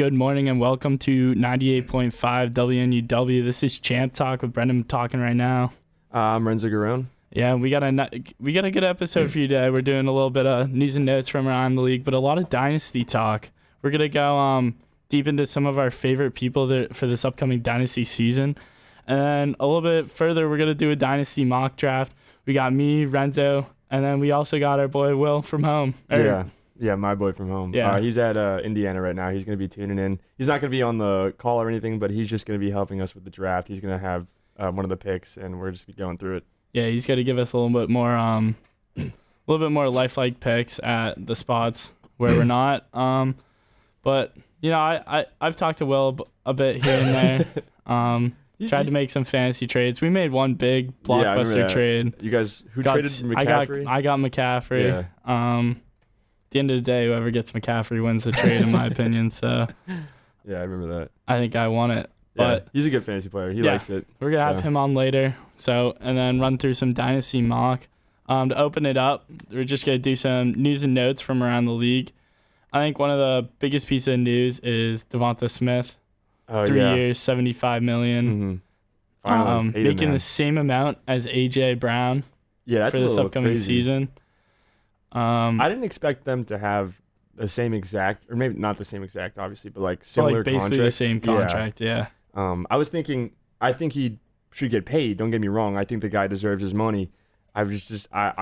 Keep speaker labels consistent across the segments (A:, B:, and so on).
A: Good morning and welcome to 98.5 WNUW. This is ChampTalk with Brendan talking right now.
B: I'm Renzo Garone.
A: Yeah, we got a good episode for you today. We're doing a little bit of news and notes from around the league, but a lot of Dynasty talk. We're going to go deep into some of our favorite people for this upcoming Dynasty season. And then a little bit further, we're going to do a Dynasty mock draft. We got me, Renzo, and then we also got our boy Will from home.
B: Yeah, my boy from home.
A: Yeah.
B: He's at Indiana right now. He's going to be tuning in. He's not going to be on the call or anything, but he's just going to be helping us with the draft. He's going to have one of the picks, and we're just going through it.
A: Yeah, he's got to give us a little bit more lifelike picks at the spots where we're not. But you know, I've talked to Will a bit here and there. Tried to make some fantasy trades. We made one big blockbuster trade.
B: You guys, who traded McCaffrey?
A: I got McCaffrey.
B: Yeah.
A: At the end of the day, whoever gets McCaffrey wins the trade, in my opinion. So,
B: yeah, I remember that.
A: I think I won it. But
B: he's a good fantasy player. He likes it.
A: We're gonna have him on later. So, and then run through some Dynasty mock. To open it up, we're just gonna do some news and notes from around the league. I think one of the biggest pieces of news is Devonta Smith. 3 years, $75 million.
B: Finally,
A: making the same amount as AJ Brown.
B: Yeah, that's
A: for this upcoming
B: crazy.
A: season.
B: I didn't expect them to have the same exact, or maybe not the same exact, obviously, but like similar
A: basically
B: contracts.
A: the same contract. Yeah.
B: I think he should get paid. Don't get me wrong. I think the guy deserves his money. I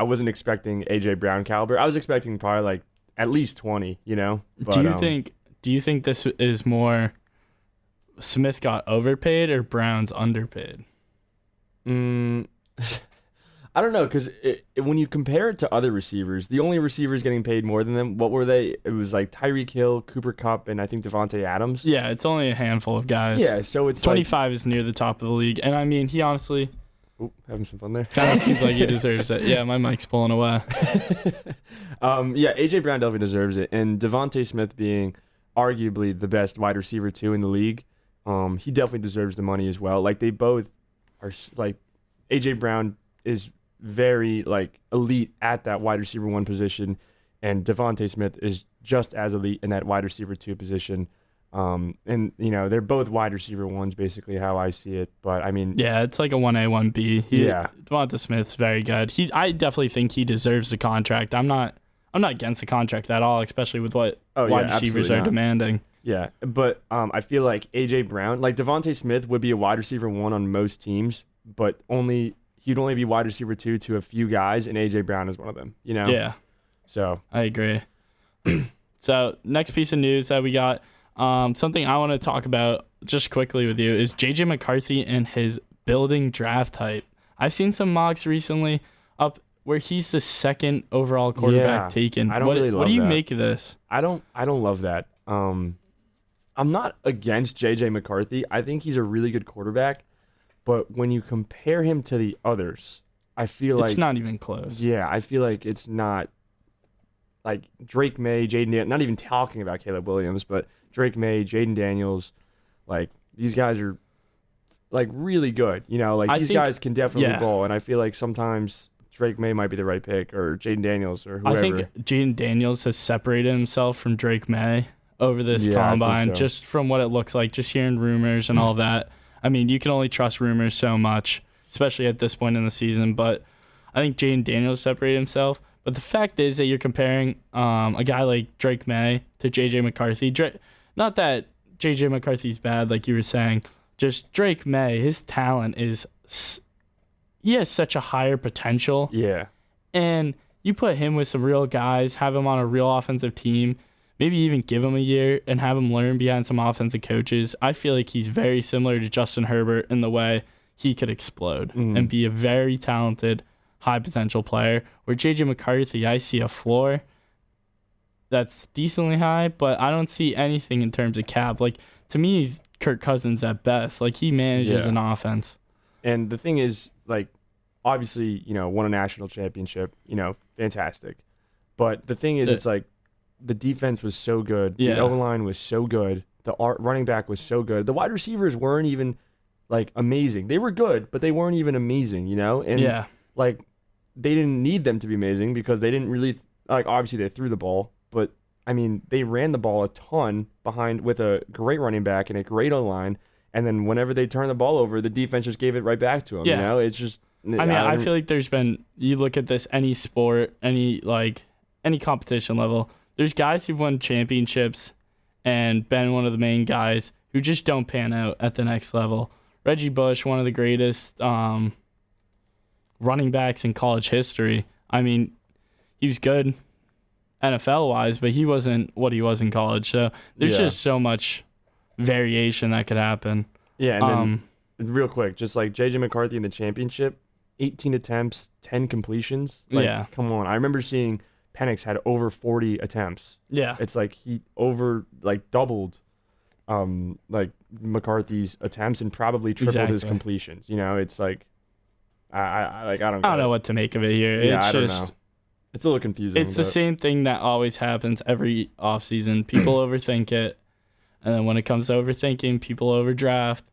B: wasn't expecting AJ Brown caliber. I was expecting probably like at least 20. You know. But,
A: do you think this is more Smith got overpaid or Brown's underpaid?
B: I don't know, because when you compare it to other receivers, the only receivers getting paid more than them, what were they? It was like Tyreek Hill, Cooper Kupp, and I think Devontae Adams.
A: Yeah, it's only a handful of guys.
B: Yeah, so it's
A: 25 is near the top of the league, and I mean, he honestly
B: having some fun there.
A: Kind of seems like he deserves it. Yeah, my mic's pulling away.
B: Yeah, AJ Brown definitely deserves it, and Devontae Smith being arguably the best wide receiver too in the league, he definitely deserves the money as well. Like they both are. Like AJ Brown is very like elite at that wide receiver 1 position, and Devontae Smith is just as elite in that wide receiver 2 position. And you know, they're both wide receiver 1s basically how I see it, but I mean,
A: yeah, it's like a 1A 1B. Devonta Smith's very good. I definitely think he deserves the contract. I'm not against the contract at all, especially with what wide receivers are demanding.
B: Yeah, but I feel like AJ Brown, like Devontae Smith would be a wide receiver 1 on most teams, but he'd only be wide receiver 2 to a few guys, and AJ Brown is one of them, you know?
A: Yeah.
B: So
A: I agree. So next piece of news that we got, something I want to talk about just quickly with you is JJ McCarthy and his building draft hype. I've seen some mocks recently up where he's the 2nd overall quarterback taken.
B: I don't really love
A: what do you
B: that.
A: make of this?
B: I don't love that. I'm not against JJ McCarthy. I think he's a really good quarterback. But when you compare him to the others, I feel like
A: it's not even close.
B: Yeah, I feel like it's not like Drake May, not even talking about Caleb Williams, but Drake May, Jaden Daniels, like these guys are like really good. You know, like these guys can definitely ball, and I feel like sometimes Drake May might be the right pick, or Jaden Daniels, or whoever.
A: I think Jaden Daniels has separated himself from Drake May over this combine, just from what it looks like, just hearing rumors and all that. I mean, you can only trust rumors so much, especially at this point in the season. But I think Jaden Daniels separated himself. But the fact is that you're comparing a guy like Drake May to J.J. McCarthy. Not that J.J. McCarthy's bad, like you were saying. Just Drake May, his talent he has such a higher potential.
B: Yeah.
A: And you put him with some real guys, have him on a real offensive team, maybe even give him a year and have him learn behind some offensive coaches. I feel like he's very similar to Justin Herbert in the way he could explode and be a very talented, high potential player. Where JJ McCarthy, I see a floor that's decently high, but I don't see anything in terms of cap. Like, to me, he's Kirk Cousins at best. Like, he manages an offense.
B: And the thing is, like, obviously, you know, won a national championship, you know, fantastic. But the thing is, it's like, the defense was so good.
A: Yeah.
B: The O-line was so good. The running back was so good. The wide receivers weren't even, like, amazing. They were good, but they weren't even amazing, you know? And, like, they didn't need them to be amazing because they didn't really, like, obviously they threw the ball. But, I mean, they ran the ball a ton behind with a great running back and a great O-line. And then whenever they turned the ball over, the defense just gave it right back to them.
A: Yeah.
B: You know, it's just.
A: I feel like there's been, you look at this, any sport, any competition level, there's guys who've won championships and been one of the main guys who just don't pan out at the next level. Reggie Bush, one of the greatest running backs in college history. I mean, he was good NFL-wise, but he wasn't what he was in college. So there's just so much variation that could happen.
B: Yeah, and then real quick, just like J.J. McCarthy in the championship, 18 attempts, 10 completions. Like, come on. I remember seeing Penix had over 40 attempts. Yeah. It's like he doubled like McCarthy's attempts and probably tripled his completions. You know, it's like I don't
A: know what to make of it here.
B: Yeah,
A: it's
B: I don't know. It's a little confusing.
A: It's the same thing that always happens every offseason. People overthink it. And then when it comes to overthinking, people overdraft.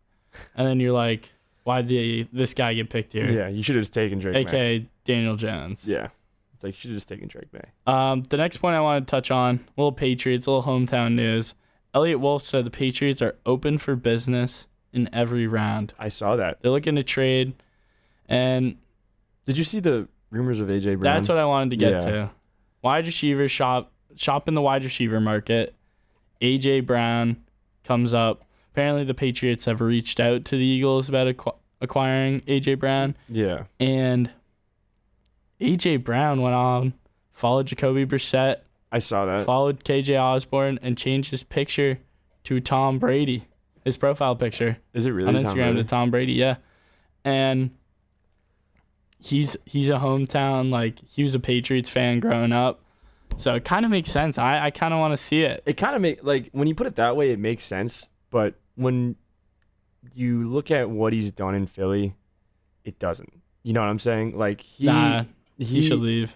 A: And then you're like, why'd this guy get picked here?
B: Yeah, you should have just taken Drake May.
A: A.K.A. Daniel Jones.
B: Yeah. It's like, you should have just taken Drake May.
A: The next point I want to touch on, a little Patriots, a little hometown news. Elliott Wolf said the Patriots are open for business in every round.
B: I saw that.
A: They're looking to trade. And
B: did you see the rumors of A.J. Brown?
A: That's what I wanted to get to. Wide receiver shop in the wide receiver market. A.J. Brown comes up. Apparently the Patriots have reached out to the Eagles about acquiring A.J. Brown.
B: Yeah.
A: And A.J. Brown went on, followed Jacoby Brissett.
B: I saw that.
A: Followed KJ Osborne and changed his picture to Tom Brady. His profile picture.
B: Is it really
A: on Instagram to Tom Brady? Yeah. And he's a hometown, like, he was a Patriots fan growing up. So it kind of makes sense. I kind of want to see it.
B: It kind of makes, like, when you put it that way, it makes sense. But when you look at what he's done in Philly, it doesn't. You know what I'm saying? Like, he
A: should leave.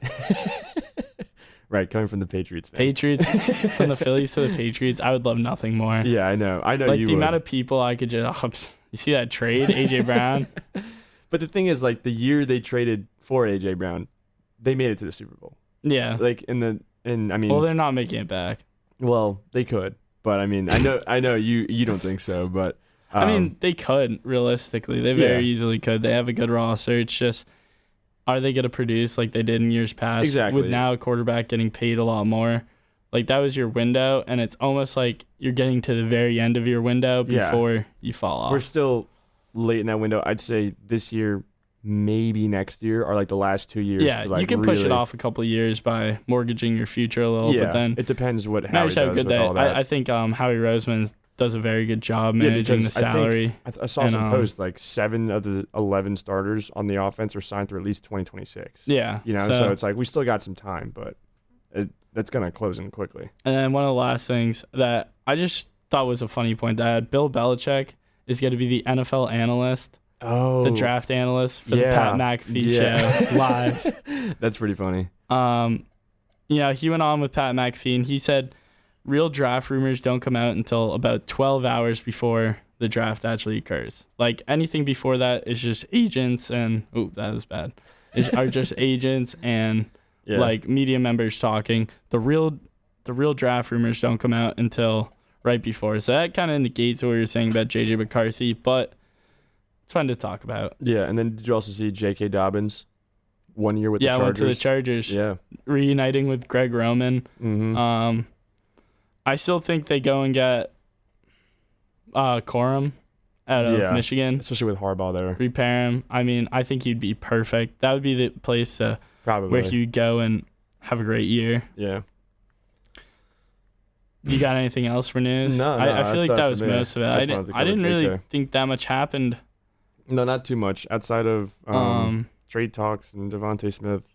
B: Right, coming from the Patriots fan.
A: Patriots, from the Phillies to the Patriots, I would love nothing more.
B: Yeah, I know
A: like,
B: you
A: the
B: would.
A: amount of people I could just, you see that trade, A.J. Brown?
B: But the thing is, like, the year they traded for A.J. Brown, they made it to the Super Bowl.
A: Yeah.
B: Like, I mean...
A: Well, they're not making it back.
B: Well, they could. But, I mean, I know you don't think so, but...
A: I mean, they could, realistically. They very easily could. They have a good roster. It's just, are they going to produce like they did in years past?
B: Exactly.
A: With now a quarterback getting paid a lot more. Like, that was your window, and it's almost like you're getting to the very end of your window before you fall off.
B: We're still late in that window. I'd say this year, maybe next year, are like the last 2 years.
A: Yeah, you can push it off a couple of years by mortgaging your future a little, but then...
B: it depends what Howie does with all that.
A: I think Howie Roseman does a very good job managing the salary.
B: I saw some posts, like 7 of the 11 starters on the offense are signed through at least 2026.
A: Yeah.
B: You know, so it's like we still got some time, but that's going to close in quickly.
A: And then one of the last things that I just thought was a funny point that I had, Bill Belichick is going to be the NFL analyst.
B: Oh.
A: The draft analyst for the Pat McAfee show live.
B: That's pretty funny.
A: He went on with Pat McAfee and he said real draft rumors don't come out until about 12 hours before the draft actually occurs. Like, anything before that is just agents and that was bad. Are just agents and like media members talking. The real draft rumors don't come out until right before. So that kind of negates what we were saying about JJ McCarthy, but it's fun to talk about.
B: Yeah, and then did you also see J.K. Dobbins 1 year with the Chargers?
A: Yeah, went to the Chargers.
B: Yeah.
A: Reuniting with Greg Roman.
B: Mm-hmm.
A: I still think they go and get Corum out of Michigan.
B: Especially with Harbaugh there.
A: Repair him. I mean, I think he'd be perfect. That would be the place to where he'd go and have a great year.
B: Yeah.
A: You got anything else for news?
B: No,
A: I feel like that was most of it. I didn't really think that much happened.
B: No, not too much. Outside of trade talks and Devontae Smith,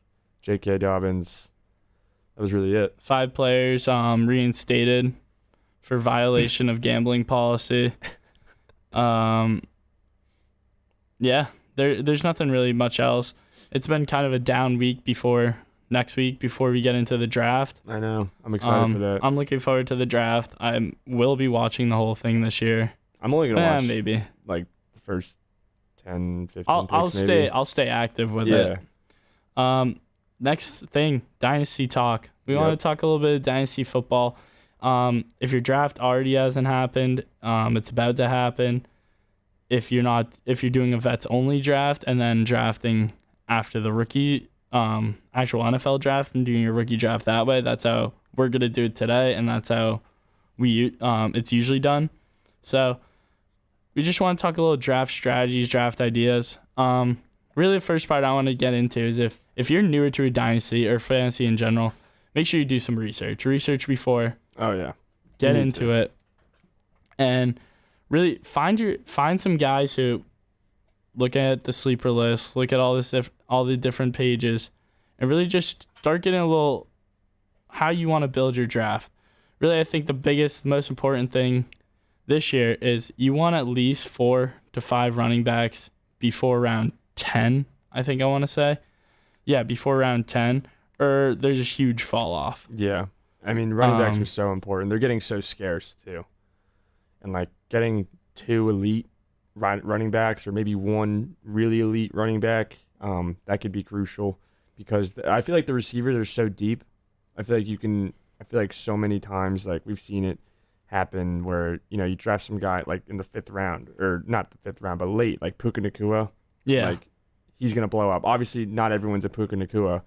B: J.K. Dobbins, that was really it.
A: 5 players reinstated for violation of gambling policy. There's nothing really much else. It's been kind of a down week before next week before we get into the draft.
B: I know. I'm excited for that.
A: I'm looking forward to the draft. I will be watching the whole thing this year.
B: I'm only going to watch
A: maybe
B: like the first 10, 15
A: I'll
B: picks, maybe.
A: I'll stay active with it. next thing, Dynasty talk. We want to talk a little bit of Dynasty football. If your draft already hasn't happened, it's about to happen. If you're doing a vets only draft and then drafting after the rookie actual NFL draft and doing your rookie draft that way, that's how we're gonna do it today, and that's how it's usually done. So we just want to talk a little draft strategies, draft ideas. Really, the first part I want to get into is if you're newer to a dynasty or fantasy in general, make sure you do some research. Research before.
B: Oh yeah.
A: Get into it, and really find some guys who look at the sleeper list, look at all the different pages, and really just start getting a little how you want to build your draft. Really, I think the most important thing this year is you want at least 4 to 5 running backs before round 10. I think I want to say, before round 10, or there's a huge fall off.
B: Yeah. I mean, running backs are so important. They're getting so scarce too, and like getting 2 elite running backs or maybe 1 really elite running back, that could be crucial because I feel like the receivers are so deep. I feel like so many times like we've seen it happen where you draft some guy like in the 5th round, or not the 5th round but late, like Puka Nacua.
A: Yeah,
B: like he's gonna blow up. Obviously, not everyone's a Puka Nacua,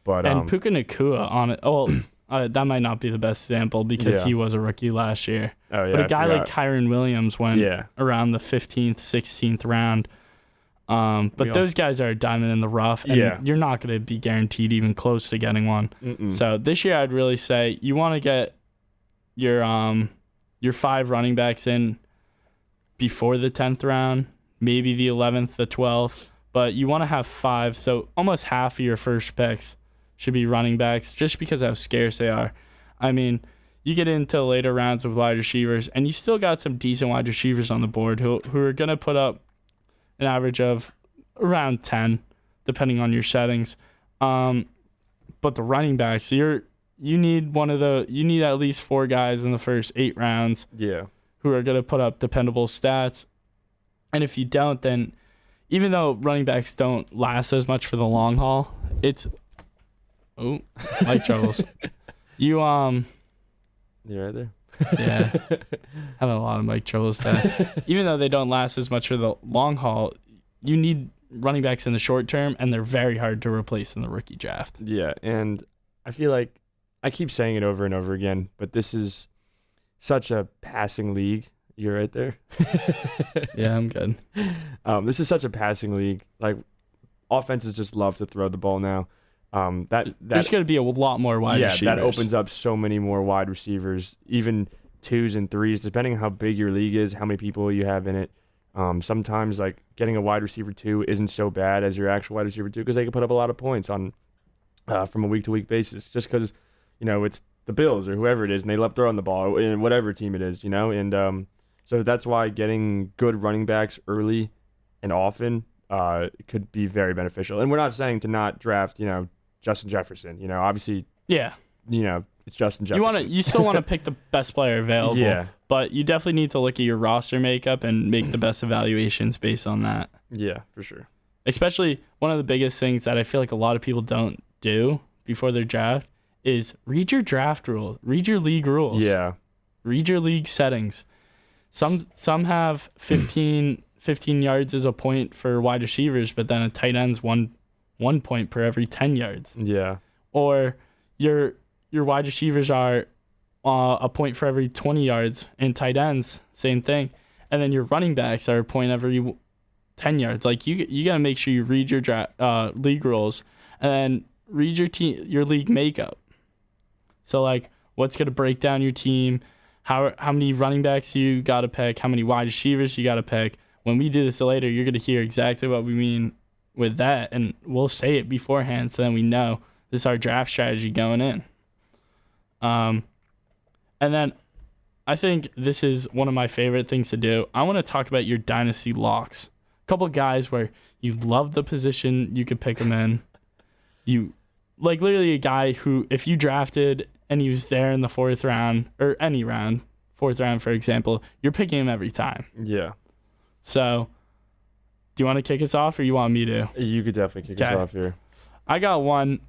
B: but
A: Puka Nacua on it. Oh. That might not be the best example because he was a rookie last year.
B: Oh, yeah,
A: but a guy like Kyron Williams went around the 15th, 16th round. But those guys are a diamond in the rough, and you're not going to be guaranteed even close to getting one. So this year I'd really say you want to get your 5 running backs in before the 10th round, maybe the 11th, the 12th. But you want to have 5, so almost half of your first picks should be running backs just because of how scarce they are. I mean, you get into later rounds with wide receivers, and you still got some decent wide receivers on the board who are going to put up an average of around 10, depending on your settings. But the running backs, you need at least 4 guys in the first 8 rounds who are going to put up dependable stats. And if you don't, then even though running backs don't last as much for the long haul, mic troubles. You right
B: there?
A: Yeah. Having a lot of mic troubles today. Even though they don't last as much for the long haul, you need running backs in the short term, and they're very hard to replace in the rookie draft.
B: Yeah, and I feel like I keep saying it over and over again, but this is such a passing league. You're right there?
A: Yeah, I'm good.
B: This is such a passing league. Like, offenses just love to throw the ball now. There's
A: going to be a lot more wide receivers.
B: Yeah, that opens up so many more wide receivers, even 2s and 3s, depending on how big your league is, how many people you have in it. Sometimes like getting a wide receiver 2 isn't so bad as your actual wide receiver 2 because they can put up a lot of points on from a week-to-week basis just because, it's the Bills or whoever it is, and they love throwing the ball in whatever team it is, and so that's why getting good running backs early and often could be very beneficial. And we're not saying to not draft, Justin Jefferson, obviously, it's Justin Jefferson.
A: You still want to pick the best player available, but you definitely need to look at your roster makeup and make the best evaluations based on that.
B: Yeah, for sure.
A: Especially one of the biggest things that I feel like a lot of people don't do before their draft is read your draft rules, read your league rules.
B: Yeah.
A: Read your league settings. Some have 15 yards as a point for wide receivers, but then a tight end's one point per every 10 yards.
B: Yeah.
A: Or your wide receivers are a point for every 20 yards, and tight ends, same thing. And then your running backs are a point every 10 yards. Like you got to make sure you read your league rules and then read your league makeup. So like what's going to break down your team, how many running backs you got to pick, how many wide receivers you got to pick. When we do this later, you're going to hear exactly what we mean with that, and we'll say it beforehand so then we know this is our draft strategy going in. And then I think this is one of my favorite things to do. I want to talk about your dynasty locks. A couple guys where you love the position you could pick them in. You like literally a guy who, if you drafted and he was there in the 4th round or any round, 4th round for example, you're picking him every time.
B: Yeah.
A: So, do you want to kick us off or you want me to?
B: You could definitely kick us off here.
A: I got one.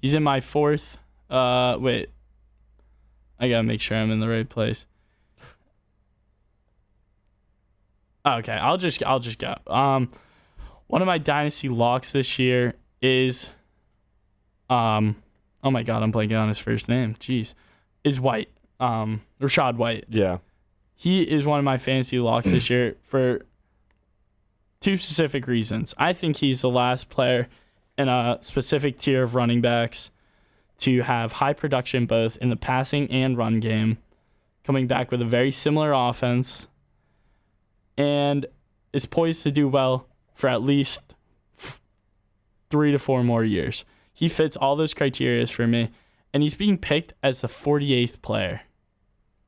A: He's in my 4th. Wait. I gotta make sure I'm in the right place. Okay, I'll just go. One of my dynasty locks this year is oh my god, I'm blanking on his first name. Jeez. Is White. Rashad White.
B: Yeah.
A: He is one of my fantasy locks this year for 2 specific reasons. I think he's the last player in a specific tier of running backs to have high production both in the passing and run game, coming back with a very similar offense, and is poised to do well for at least 3 to 4 more years. He fits all those criteria for me, and he's being picked as the 48th player.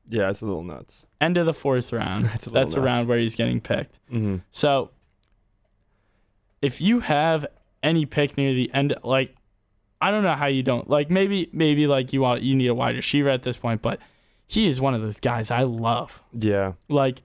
B: Yeah, it's a little nuts.
A: End of the 4th round. That's around where he's getting picked.
B: Mm-hmm.
A: So if you have any pick near the end, like, I don't know how you don't, like, maybe like you need a wide receiver at this point, but he is one of those guys I love.
B: Yeah.
A: Like,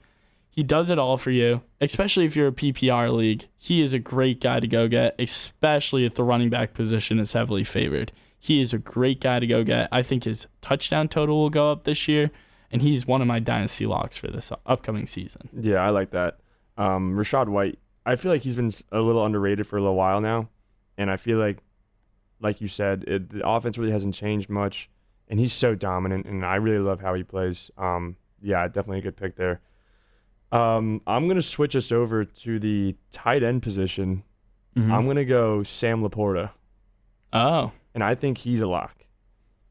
A: he does it all for you, especially if you're a PPR league. He is a great guy to go get, especially if the running back position is heavily favored. He is a great guy to go get. I think his touchdown total will go up this year, and he's one of my dynasty locks for this upcoming season.
B: Yeah, I like that. Rashad White, I feel like he's been a little underrated for a little while now, and I feel like you said, the offense really hasn't changed much, and he's so dominant, and I really love how he plays. Yeah, definitely a good pick there. I'm going to switch us over to the tight end position.
A: Mm-hmm.
B: I'm going to go Sam Laporta.
A: Oh.
B: And I think he's a lock.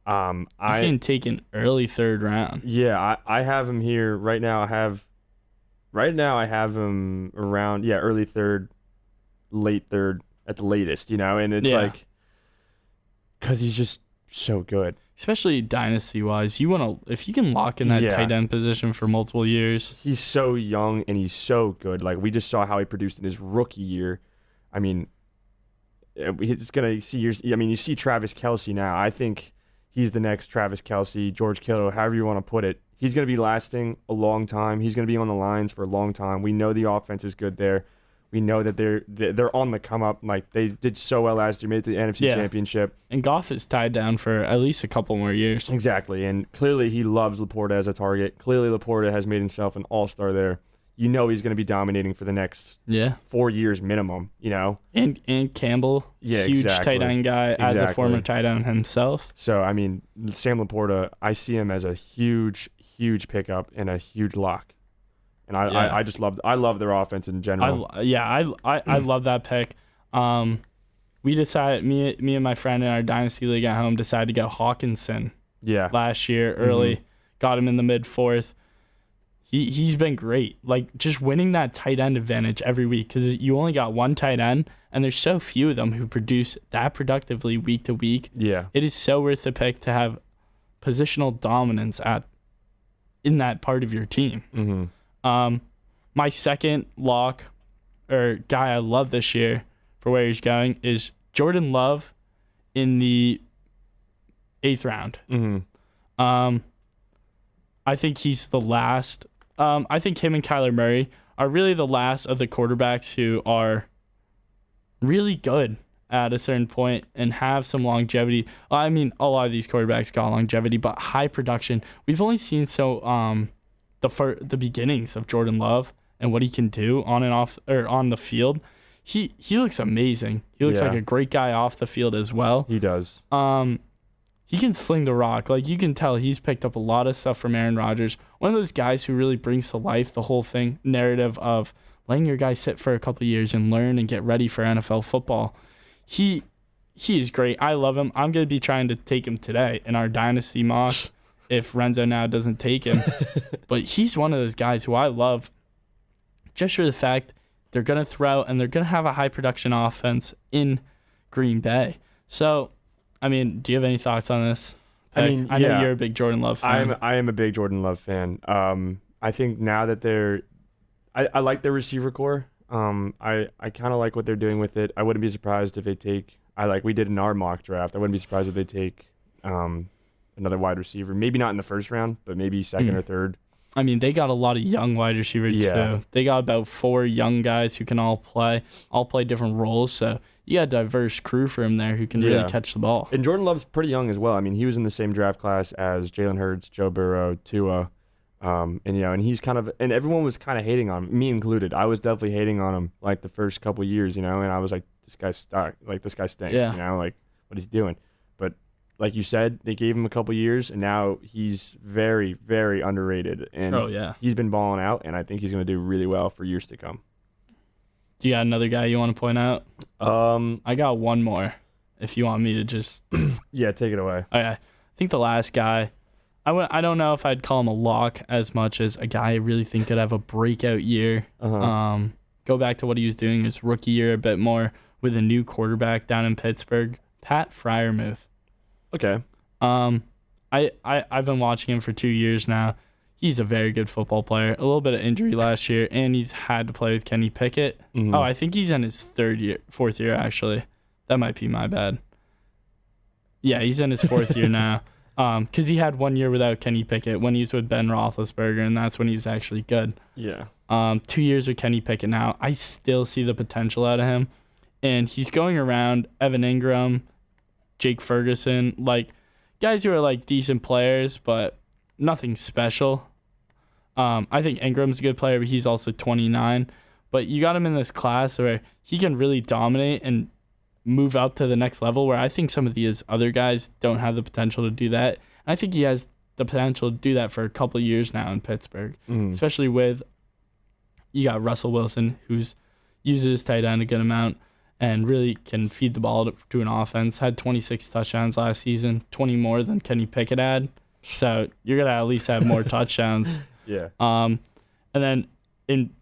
A: He's getting taken early 3rd round.
B: Yeah, I have him here right now. I have him around early 3rd, late 3rd at the latest. And it's like because he's just so good,
A: especially dynasty wise. If you can lock in that tight end position for multiple years.
B: He's so young and he's so good. Like, we just saw how he produced in his rookie year. I mean, it's gonna see years. I mean, you see Travis Kelce now. I think he's the next Travis Kelce, George Kittle, however you want to put it. He's going to be lasting a long time. He's going to be on the lines for a long time. We know the offense is good there. We know that they're on the come up. Like, they did so well last year, made it to the NFC Championship.
A: And Goff is tied down for at least a couple more years.
B: Exactly. And clearly he loves Laporta as a target. Clearly Laporta has made himself an all-star there. You know he's going to be dominating for the next 4 years minimum,
A: And Campbell, huge tight end guy as a former tight end himself.
B: So, I mean, Sam Laporta, I see him as a huge pickup and a huge lock. And I just love their offense in general.
A: I love that pick. We decided, me and my friend in our Dynasty League at home decided to go Hawkinson last year early. Mm-hmm. Got him in the mid-4th. He's been great. Like, just winning that tight end advantage every week, because you only got one tight end, and there's so few of them who produce that productively week to week. Yeah. It is so worth the pick to have positional dominance in that part of your team. Mm-hmm. My second lock, or guy I love this year for where he's going, is Jordan Love in the 8th round. Mm-hmm. I think he's the last. I think him and Kyler Murray are really the last of the quarterbacks who are really good at a certain point and have some longevity. I mean, a lot of these quarterbacks got longevity, but high production. We've only seen the beginnings of Jordan Love and what he can do on and off, or on the field. He looks amazing. He looks like a great guy off the field as well.
B: He does.
A: He can sling the rock. Like, you can tell he's picked up a lot of stuff from Aaron Rodgers. One of those guys who really brings to life the whole narrative of letting your guy sit for a couple of years and learn and get ready for NFL football. He is great. I love him. I'm going to be trying to take him today in our Dynasty mock if Renzo now doesn't take him. But he's one of those guys who I love just for the fact they're going to throw and they're going to have a high production offense in Green Bay. So, I mean, do you have any thoughts on this? I know you're a big Jordan Love fan.
B: I am a big Jordan Love fan. I think now that I like their receiver core. I kind of like what they're doing with it. I wouldn't be surprised if they take, we did in our mock draft, I wouldn't be surprised if they take another wide receiver. Maybe not in the first round, but maybe second or third.
A: I mean, they got a lot of young wide receivers too. They got about 4 young guys who can all play different roles. So you got a diverse crew for him there who can really catch the ball.
B: And Jordan Love's pretty young as well. I mean, he was in the same draft class as Jalen Hurts, Joe Burrow, Tua. And he's and everyone was kind of hating on him, me included. I was definitely hating on him like the first couple of years, and I was like, this guy's stuck. Like, this guy stinks, like, what is he doing? But like you said, they gave him a couple of years, and now he's very, very underrated. And he's been balling out, and I think he's going to do really well for years to come.
A: Do you got another guy you want to point out? I got one more, if you want me to just...
B: Yeah, take it away.
A: Okay. I think the last guy... I don't know if I'd call him a lock as much as a guy I really think could have a breakout year. Go back to what he was doing his rookie year a bit more with a new quarterback down in Pittsburgh, Pat Freiermuth.
B: Okay.
A: I've been watching him for 2 years now. He's a very good football player. A little bit of injury last year, and he's had to play with Kenny Pickett. Oh, I think he's in his 4th year actually. That might be my bad. Yeah, he's in his 4th year now. Because he had 1 year without Kenny Pickett when he was with Ben Roethlisberger, and that's when he was actually good.
B: Yeah.
A: 2 years with Kenny Pickett now. I still see the potential out of him. And he's going around Evan Ingram, Jake Ferguson, like guys who are like decent players, but nothing special. I think Ingram's a good player, but he's also 29. But you got him in this class where he can really dominate and move up to the next level, where I think some of these other guys don't have the potential to do that. I think he has the potential to do that for a couple of years now in Pittsburgh, especially with you got Russell Wilson, who's uses his tight end a good amount and really can feed the ball to an offense. Had 26 touchdowns last season, 20 more than Kenny Pickett had. So you're gonna at least have more touchdowns.
B: Yeah.
A: And then in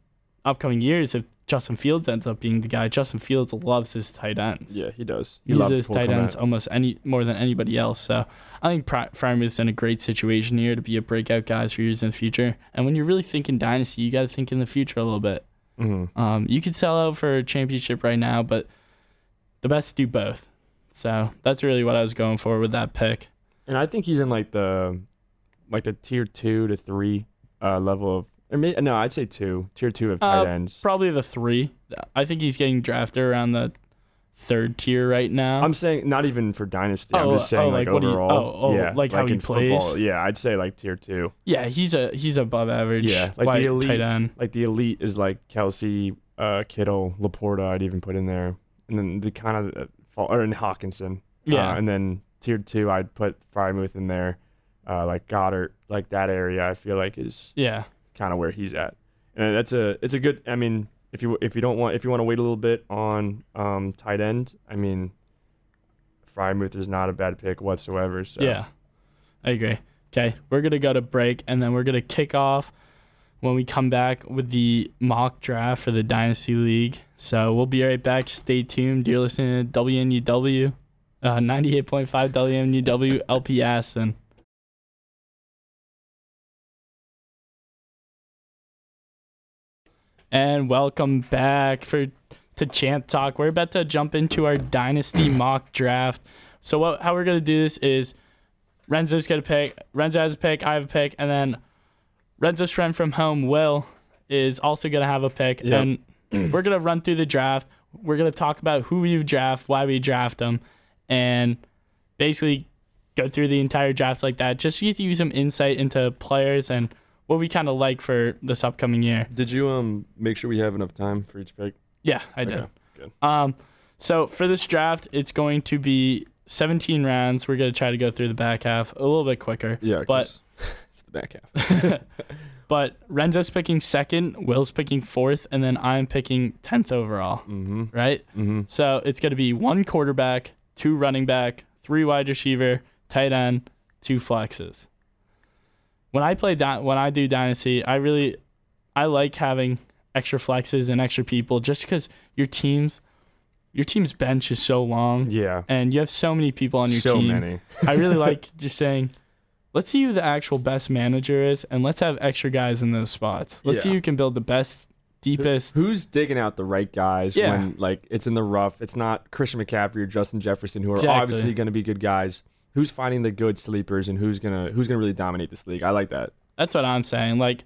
A: upcoming years, if Justin Fields ends up being the guy, Justin Fields loves his tight ends.
B: Yeah, he does.
A: He uses his tight ends almost more than anybody else. So I think Freiermuth's in a great situation here to be a breakout guy for years in the future. And when you're really thinking dynasty, you got to think in the future a little bit. You could sell out for a championship right now, but the best do both. So that's really what I was going for with that pick.
B: And I think he's in like the tier 2 to 3 level of. No, I'd say tier 2 of tight ends.
A: Probably the 3. I think he's getting drafted around the 3rd tier right now.
B: I'm saying not even for dynasty. I'm just saying like overall.
A: Like how he plays.
B: Football. Yeah, I'd say like tier 2.
A: Yeah, he's above average.
B: Yeah, like the elite
A: tight end.
B: Like the elite is like Kelsey, Kittle, Laporta. I'd even put in there, and then the kind of in Hawkinson.
A: Yeah,
B: and then tier 2, I'd put Freiermuth in there, like Goddard, like that area. I feel like is kind of where he's at, and it's a good. I mean, if you want to wait a little bit on tight end, I mean, Freiermuth is not a bad pick whatsoever. So
A: yeah, I agree. Okay, we're gonna go to break, and then we're gonna kick off when we come back with the mock draft for the Dynasty League. So we'll be right back. Stay tuned. You're listening to WNUW, 98.5 WNUW LPS, and welcome back to ChampTalk. We're about to jump into our Dynasty mock draft. So how we're going to do this is Renzo's got a pick, Renzo has a pick, I have a pick, and then Renzo's friend from home, Will, is also going to have a pick.
B: Yep.
A: And we're going to run through the draft. We're going to talk about who we draft, why we draft them, and basically go through the entire draft like that, just to give you some insight into players and what we kind of like for this upcoming year.
B: Did you make sure we have enough time for each pick?
A: Yeah, I did.
B: Good.
A: So for this draft, it's going to be 17 rounds. We're going to try to go through the back half a little bit quicker.
B: Yeah,
A: but
B: it's the back half.
A: But Renzo's picking 2nd, Will's picking 4th, and then I'm picking 10th overall. Right? So it's going to be 1 quarterback, 2 running back, 3 wide receiver, tight end, 2 flexes. When I do Dynasty, I like having extra flexes and extra people just because your team's bench is so long.
B: Yeah.
A: And you have so many people on your team.
B: So many.
A: I really like just saying, let's see who the actual best manager is, and let's have extra guys in those spots. Let's see who can build the best, deepest.
B: Who's digging out the right guys when like it's in the rough? It's not Christian McCaffrey or Justin Jefferson, who are obviously going to be good guys. Who's finding the good sleepers and who's gonna really dominate this league? I like that.
A: That's what I'm saying. Like,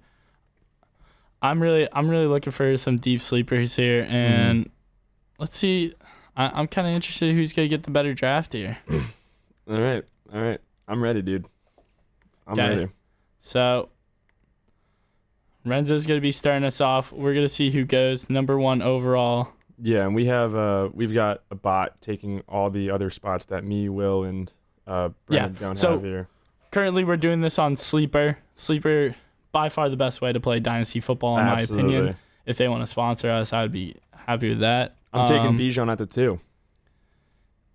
A: I'm really looking for some deep sleepers here, and let's see. I'm kind of interested who's gonna get the better draft here.
B: All right. I'm ready, dude. I'm ready.
A: So Renzo's gonna be starting us off. We're gonna see who goes number 1 overall.
B: Yeah, and we've got a bot taking all the other spots that me, Will, and Brandon don't have here.
A: Currently, we're doing this on Sleeper. Sleeper, by far the best way to play Dynasty football, in my opinion. If they want to sponsor us, I would be happy with that.
B: I'm taking Bijan at the 2.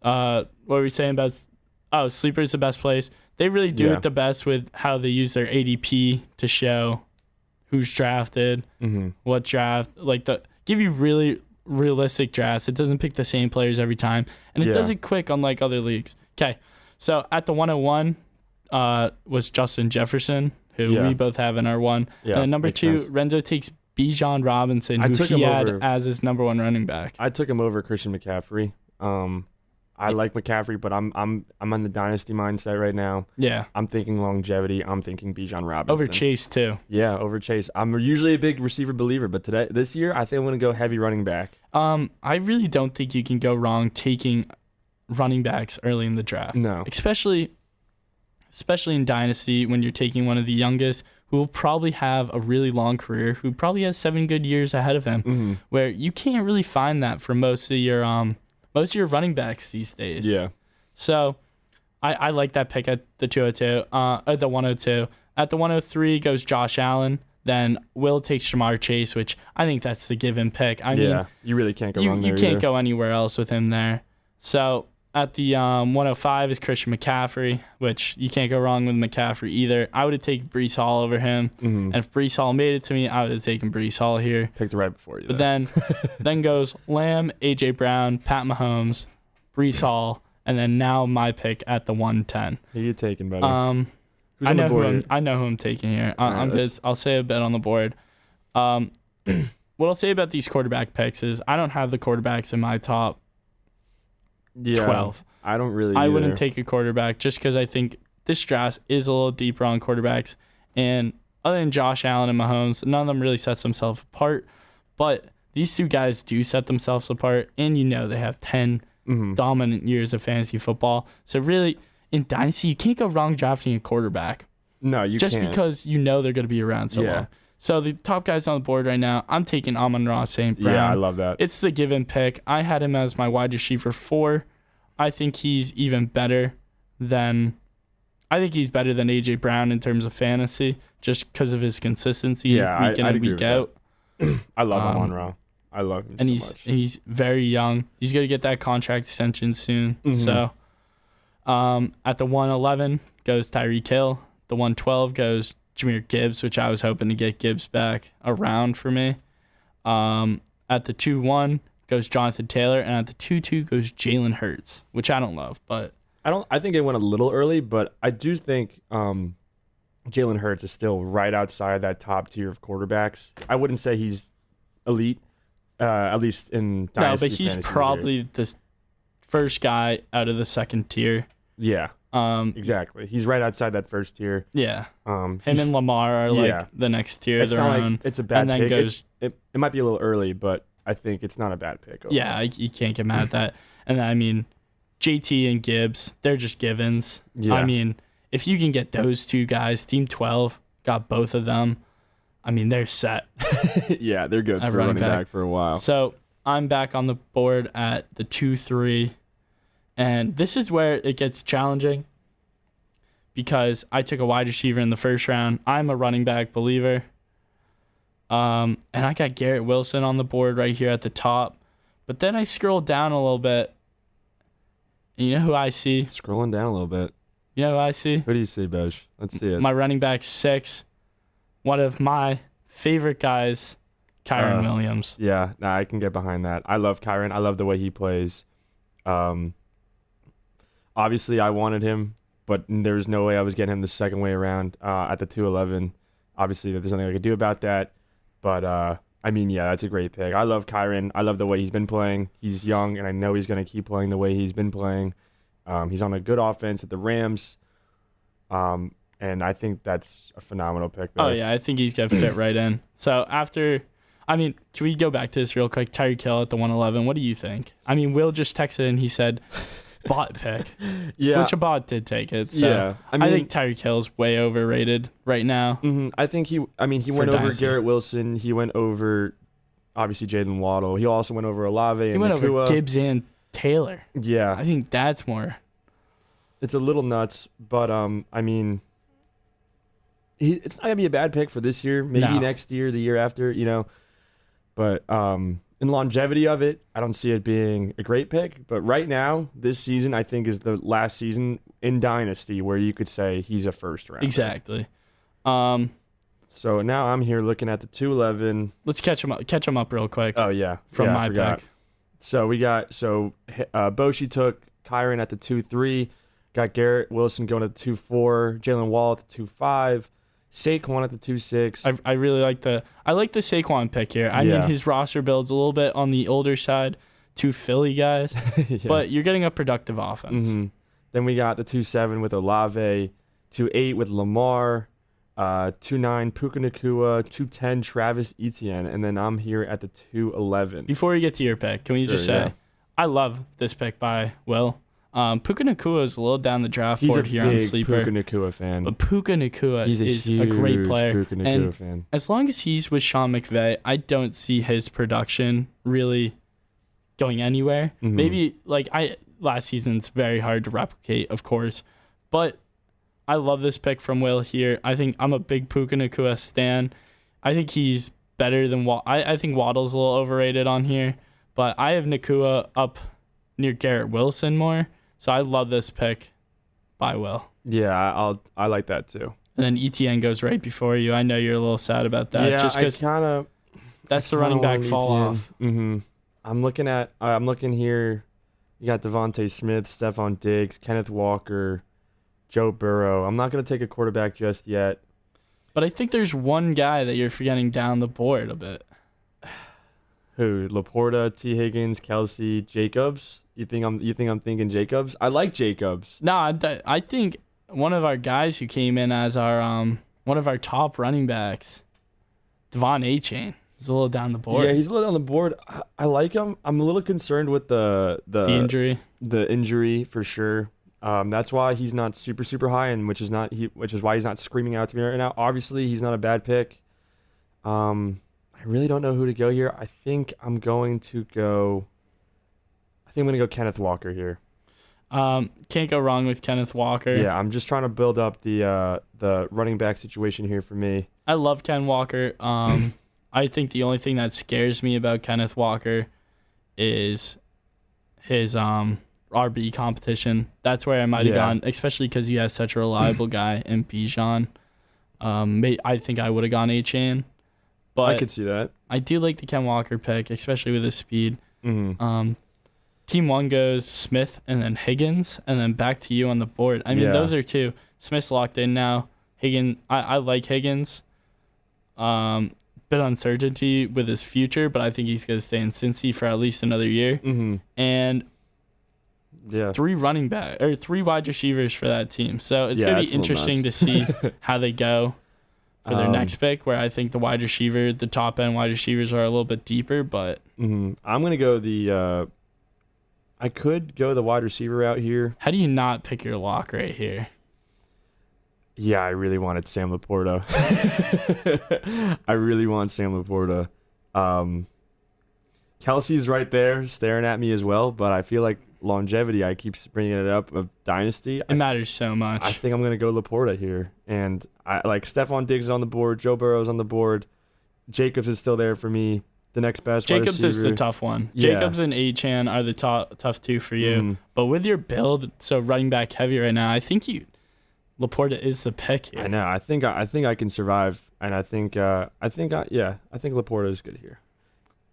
A: What were we saying about? Oh, Sleeper is the best place. They really do it the best with how they use their ADP to show who's drafted, what draft, give you really realistic drafts. It doesn't pick the same players every time, and it does it quick, unlike other leagues. Okay, so at the 101 was Justin Jefferson, who we both have in our 1.
B: Yeah,
A: and then number 2,
B: sense.
A: Renzo takes Bijan Robinson, who he had as his number 1 running back.
B: I took him over Christian McCaffrey. I like McCaffrey, but I'm on the Dynasty mindset right now.
A: Yeah.
B: I'm thinking longevity. I'm thinking Bijan Robinson.
A: Over Chase, too.
B: Yeah, over Chase. I'm usually a big receiver believer, but this year, I think I'm going to go heavy running back.
A: I really don't think you can go wrong taking running backs early in the draft.
B: No.
A: Especially in Dynasty, when you're taking one of the youngest, who will probably have a really long career, who probably has 7 good years ahead of him, where you can't really find that for most of your running backs these days.
B: Yeah.
A: So I like that pick at the 202, at the 102. At the 103 goes Josh Allen. Then Will takes Jamar Chase, which I think that's the given pick. I mean,
B: you really can't go wrong there.
A: You can't go anywhere else with him there. So at the 105 is Christian McCaffrey, which you can't go wrong with McCaffrey either. I would have taken Breece Hall over him. And if Breece Hall made it to me, I would have taken Breece Hall here.
B: Picked it right before you.
A: But then goes Lamb, A.J. Brown, Pat Mahomes, Breece Hall, and then now my pick at the 110.
B: Who are you taking, buddy?
A: Who's on the board? I know who I'm taking here. I'll say a bit on the board. What I'll say about these quarterback picks is I don't have the quarterbacks in my top 12.
B: I don't really
A: I wouldn't take a quarterback just because I think this draft is a little deeper on quarterbacks. And other than Josh Allen and Mahomes, none of them really sets themselves apart. But these two guys do set themselves apart. And they have 10 dominant years of fantasy football. So really, in Dynasty, you can't go wrong drafting a quarterback.
B: No, you
A: can't. Just because they're going to be around so long. So the top guys on the board right now, I'm taking Amon-Ra St. Brown.
B: Yeah, I love that.
A: It's the given pick. I had him as my wide receiver 4. I think he's even better than A.J. Brown in terms of fantasy, just because of his consistency week in and week out.
B: I love Amon-Ra. I love him
A: and
B: so much.
A: He's very young. He's going to get that contract extension soon. So at the 111 goes Tyreek Hill. The 112 goes Jahmyr Gibbs, which I was hoping to get Gibbs back around for me. At the 2-1 goes Jonathan Taylor, and at the 2-2 goes Jalen Hurts, which I don't love, but
B: I think it went a little early, but I do think Jalen Hurts is still right outside that top tier of quarterbacks. I wouldn't say he's elite, at least in Dynasty.
A: No, but he's probably the first guy out of the second tier.
B: Yeah. Exactly. He's right outside that first tier.
A: Yeah. Him and Lamar are the next tier.
B: It's not like it's a bad pick. It might be a little early, but I think it's not a bad pick. Overall.
A: Yeah, you can't get mad at that. And I mean, JT and Gibbs, they're just givens. Yeah. I mean, if you can get those two guys, Team 12 got both of them. I mean, they're set.
B: Yeah, they're good for running back for a while.
A: So I'm back on the board at the 2-3. And this is where it gets challenging because I took a wide receiver in the first round. I'm a running back believer. And I got Garrett Wilson on the board right here at the top. But then I scrolled down a little bit. And you know who I see?
B: Scrolling down a little bit.
A: You know who I see?
B: Who do you see, Bosch? Let's see it.
A: My running back 6. One of my favorite guys, Kyren Williams.
B: Yeah, I can get behind that. I love Kyren. I love the way he plays. Obviously, I wanted him, but there was no way I was getting him the second way around at the 211. Obviously, there's nothing I could do about that. But, I mean, yeah, that's a great pick. I love Kyren. I love the way he's been playing. He's young, and I know he's going to keep playing the way he's been playing. He's on a good offense at the Rams. And and I think that's a phenomenal pick there.
A: Oh, yeah, I think he's going to fit right in. So can we go back to this real quick? Tyreek Hill at the 111. What do you think? I mean, Will just texted and he said bot pick.
B: Yeah.
A: Which a bot did take it. So
B: yeah.
A: I think Tyreek Hill's way overrated right now.
B: Mm-hmm. I think he went over
A: Dynasty.
B: Garrett Wilson. He went over, obviously, Jalen Waddle. He also went over Olave and
A: He went
B: Nakua.
A: over Gibbs and Taylor.
B: Yeah.
A: I think that's more.
B: It's a little nuts, but it's not gonna be a bad pick for this year. Maybe next year, the year after, But in longevity of it, I don't see it being a great pick. But right now, this season, I think is the last season in Dynasty where you could say he's a first round.
A: Exactly.
B: So now I'm here looking at the 211.
A: Let's catch him up real quick.
B: Oh yeah,
A: from my pick.
B: So we got Boshi took Kyron at the 2-3. Got Garrett Wilson going at the 2-4, Jalen Wall at the 2-5, Saquon at the 2-6.
A: I really like the Saquon pick here. I mean, his roster build's a little bit on the older side, 2 Philly guys, but you're getting a productive offense.
B: Mm-hmm. Then we got the 2-7 with Olave, 2-8 with Lamar, 2-9 Puka Nacua, 2-10 Travis Etienne, and then I'm here at the 2-11.
A: Before we get to your pick, can we just say, I love this pick by Will. Puka Nacua is a little down the draft board here on Sleeper.
B: He's a big Puka Nacua fan.
A: But Puka Nacua is a great player.
B: Puka Nacua fan.
A: As long as he's with Sean McVay, I don't see his production really going anywhere.
B: Mm-hmm.
A: Maybe last season's very hard to replicate, of course. But I love this pick from Will here. I think I'm a big Puka Nacua stan. I think he's better than I think Waddle's a little overrated on here. But I have Nacua up near Garrett Wilson more. So I love this pick by Will.
B: Yeah, I like that too.
A: And then ETN goes right before you. I know you're a little sad about that.
B: Yeah,
A: just because that's the running back fall off.
B: Mm-hmm. I'm looking here. You got Devontae Smith, Stephon Diggs, Kenneth Walker, Joe Burrow. I'm not going to take a quarterback just yet.
A: But I think there's one guy that you're forgetting down the board a bit.
B: Who? Laporta, T. Higgins, Kelsey, Jacobs. You think I'm thinking Jacobs? I like Jacobs.
A: No, I think one of our guys who came in as our one of our top running backs, Devon Achane, is a little down the board.
B: Yeah, he's a little on the board. I like him. I'm a little concerned with the
A: injury. The
B: injury for sure. That's why he's not super high, and which is why he's not screaming out to me right now. Obviously, he's not a bad pick. I really don't know who to go here. I think I'm going to go Kenneth Walker here.
A: Can't go wrong with Kenneth Walker.
B: Yeah, I'm just trying to build up the running back situation here for me.
A: I love Ken Walker. I think the only thing that scares me about Kenneth Walker is his RB competition. That's where I might have gone, especially because he has such a reliable guy in Bijan. I think I would have gone Achane. But
B: I could see that.
A: I do like the Ken Walker pick, especially with his speed.
B: Mm-hmm.
A: Team 1 goes Smith and then Higgins, and then back to you on the board. I mean, those are 2. Smith's locked in now. Higgins, I like Higgins. Bit uncertainty with his future, but I think he's going to stay in Cincy for at least another year.
B: Mm-hmm.
A: And 3 wide receivers for that team. So it's going to be interesting to see how they go for their next pick, where I think the top end wide receivers are a little bit deeper, but
B: I'm going to go I could go the wide receiver route here.
A: How do you not pick your lock right here?
B: Yeah, I really wanted Sam Laporta. I really want Sam Laporta. Kelsey's right there staring at me as well, but I feel like longevity, I keep bringing it up, of Dynasty.
A: It matters so much.
B: I think I'm going to go Laporta here. And I like Stephon Diggs is on the board. Joe Burrow's on the board. Jacobs is still there for me. The next best
A: Jacobs is the tough one. Yeah. Jacobs and Achane are the tough 2 for you.
B: Mm-hmm.
A: But with your build, so running back heavy right now, I think Laporta is the pick here.
B: I know. I think I can survive, and I think Laporta is good here.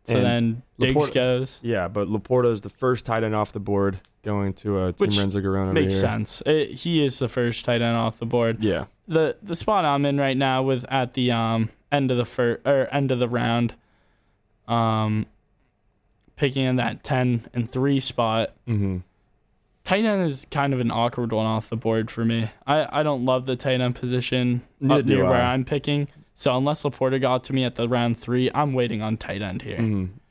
A: So and then Diggs goes.
B: Yeah, but Laporta is the first tight end off the board going to Team Renzo Garone.
A: Makes sense. He is the first tight end off the board.
B: Yeah.
A: The spot I'm in right now with at the end of the round, picking in that 10 and 3 spot.
B: Mm-hmm.
A: Tight end is kind of an awkward one off the board for me. I don't love the tight end position up near where I'm picking. So unless Laporta got to me at the round 3, I'm waiting on tight end here.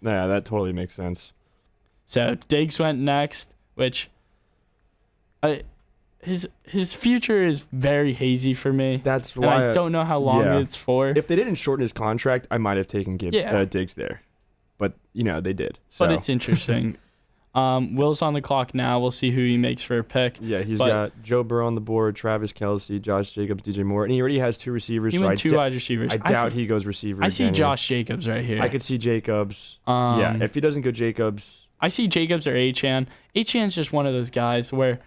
B: Yeah, that totally makes sense.
A: So Diggs went next, which his future is very hazy for me.
B: That's why
A: I don't know how long it's for.
B: If they didn't shorten his contract, I might have taken Diggs there. But, they did. So.
A: But it's interesting. Will's on the clock now. We'll see who he makes for a pick.
B: Yeah, he's got Joe Burrow on the board, Travis Kelce, Josh Jacobs, DJ Moore, and he already has 2 receivers.
A: He went 2 wide receivers.
B: I doubt he goes receiver.
A: I see Josh Jacobs right here.
B: I could see Jacobs. If he doesn't go Jacobs.
A: I see Jacobs or Achane. Achane's just one of those guys where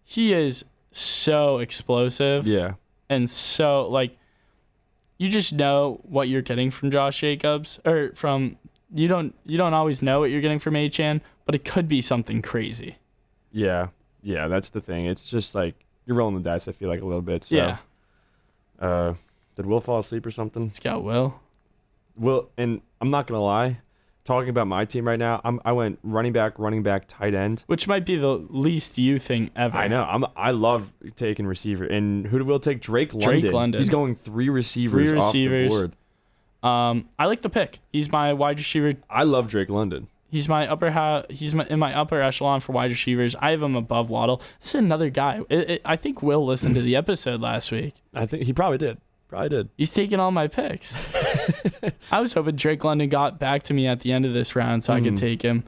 A: he is so explosive.
B: Yeah.
A: And so, you just know what you're getting from Josh Jacobs. Or from... You don't always know what you're getting from Achane, but it could be something crazy.
B: Yeah, that's the thing. It's just you're rolling the dice, I feel like, a little bit. So.
A: Yeah.
B: Did Will fall asleep or something?
A: It's got Will.
B: Will, and I'm not going to lie, talking about my team right now, I went running back, tight end.
A: Which might be the least you thing ever.
B: I know. I love taking receiver. And who did Will take? Drake London. He's going 3 receivers off the board.
A: I like the pick. He's my wide receiver.
B: I love Drake London.
A: He's my in my upper echelon for wide receivers. I have him above Waddle. This is another guy. I think Will listened to the episode last week.
B: I think he probably did.
A: He's taking all my picks. I was hoping Drake London got back to me at the end of this round so I could take him.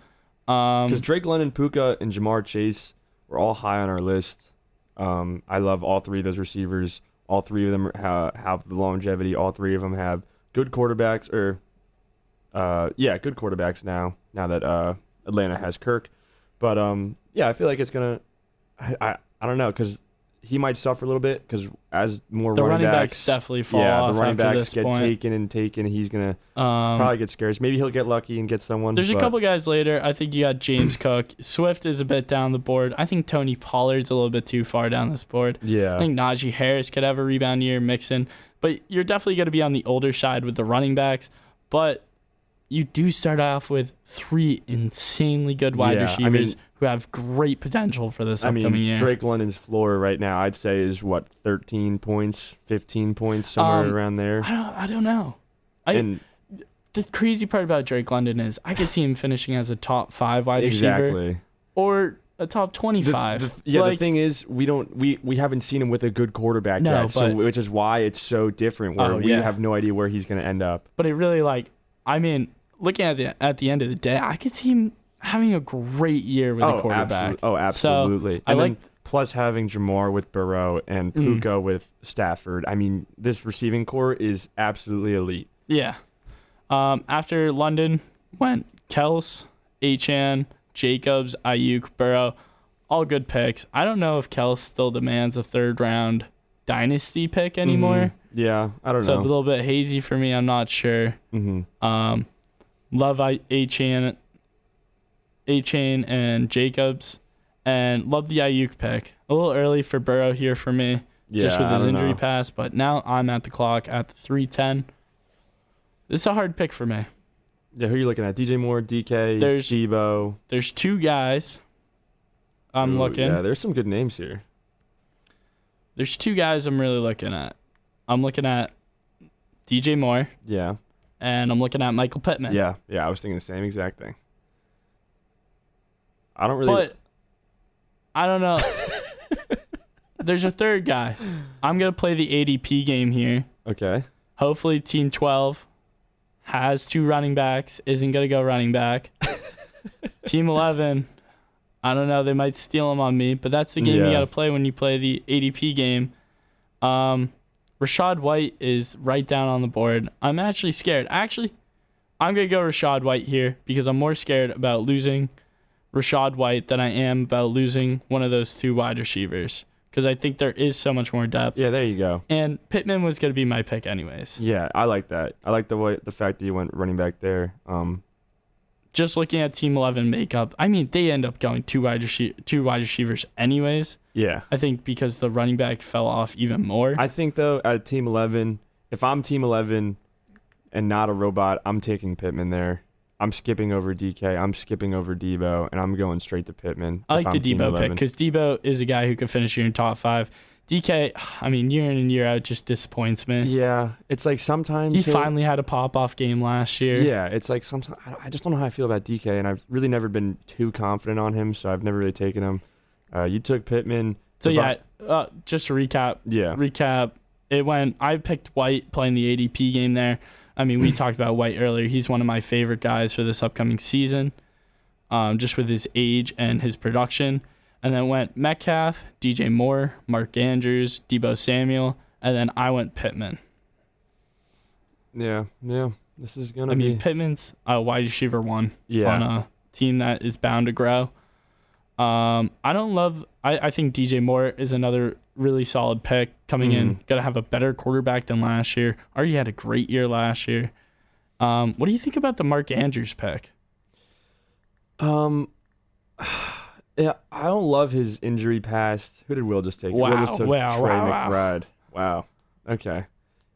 B: Because Drake London, Puka, and Jamar Chase were all high on our list. I love all 3 of those receivers. All 3 of them have the longevity. All 3 of them have good quarterbacks, good quarterbacks now that Atlanta has Kirk. But I feel like it's gonna. I don't know, because he might suffer a little bit, because as more
A: the
B: running
A: backs definitely fall off.
B: The running
A: after
B: backs get
A: point.
B: taken. He's gonna probably get scared. Maybe he'll get lucky and get someone.
A: There's a couple guys later. I think you got James Cook. Swift is a bit down the board. I think Tony Pollard's a little bit too far down this board.
B: Yeah.
A: I think Najee Harris could have a rebound year. Mixon. But you're definitely going to be on the older side with the running backs. But you do start off with 3 insanely good wide receivers who have great potential for this upcoming year.
B: Drake London's floor right now, I'd say, is 13 points, 15 points, somewhere around there.
A: I don't know. The crazy part about Drake London is I could see him finishing as a top 5 wide receiver. Or a top 25.
B: The thing is, we haven't seen him with a good quarterback yet, which is why it's so different. Where we have no idea where he's going to end up.
A: But it really looking at the end of the day, I could see him having a great year with a quarterback.
B: Absolutely.
A: So, and
B: plus having Jamar with Burrow and Puka with Stafford. This receiving core is absolutely elite.
A: Yeah. After London went Kels, Achane, Jacobs, Ayuk, Burrow, all good picks. I don't know if Kels still demands a 3rd round Dynasty pick anymore.
B: Yeah, I don't know.
A: So a little bit hazy for me. I'm not sure. Love Achane and Jacobs, and love the Ayuk pick. A little early for Burrow here for me, just with his injury pass. But now I'm at the clock at the 3:10. This is a hard pick for me.
B: Yeah, who are you looking at? DJ Moore, DK, Debo.
A: There's 2 guys I'm looking.
B: Yeah, there's some good names here.
A: There's 2 guys I'm really looking at. I'm looking at DJ Moore.
B: Yeah.
A: And I'm looking at Michael Pittman.
B: Yeah, I was thinking the same exact thing. I don't really...
A: But, I don't know. There's a 3rd guy. I'm going to play the ADP game here.
B: Okay.
A: Hopefully Team 12 has 2 running backs, isn't going to go running back. Team 11, I don't know, they might steal them on me, but that's the game you got to play when you play the ADP game. Rachaad White is right down on the board. I'm actually scared. Actually, I'm going to go Rachaad White here because I'm more scared about losing Rachaad White than I am about losing one of those 2 wide receivers. Because I think there is so much more depth.
B: Yeah, there you go.
A: And Pittman was going to be my pick anyways.
B: Yeah, I like that. I like the fact that you went running back there.
A: Just looking at Team 11 makeup, they end up going 2 wide receivers anyways.
B: Yeah.
A: I think because the running back fell off even more.
B: I think, though, at Team 11, if I'm Team 11 and not a robot, I'm taking Pittman there. I'm skipping over DK. I'm skipping over Debo, and I'm going straight to Pittman.
A: I like the Debo pick because Debo is a guy who could finish you in top 5. DK, I mean, year in and year out, just disappoints me.
B: Yeah, it's like sometimes
A: he finally had a pop-off game last year.
B: Yeah, it's like sometimes I just don't know how I feel about DK, and I've really never been too confident on him, so I've never really taken him. You took Pittman.
A: So just to recap.
B: Yeah.
A: I picked White playing the ADP game there. I mean, we talked about White earlier. He's one of my favorite guys for this upcoming season, just with his age and his production. And then went Metcalf, DJ Moore, Mark Andrews, Deebo Samuel, and then I went Pittman.
B: Yeah. This is going to be...
A: I mean, Pittman's a wide receiver 1
B: on
A: a team that is bound to grow. I think DJ Moore is another really solid pick coming in. Going to have a better quarterback than last year. Already had a great year last year. What do you think about the Mark Andrews pick?
B: Yeah, I don't love his injury past. Who did Will just take?
A: Wow,
B: Will just took Trey McBride. Wow. Okay.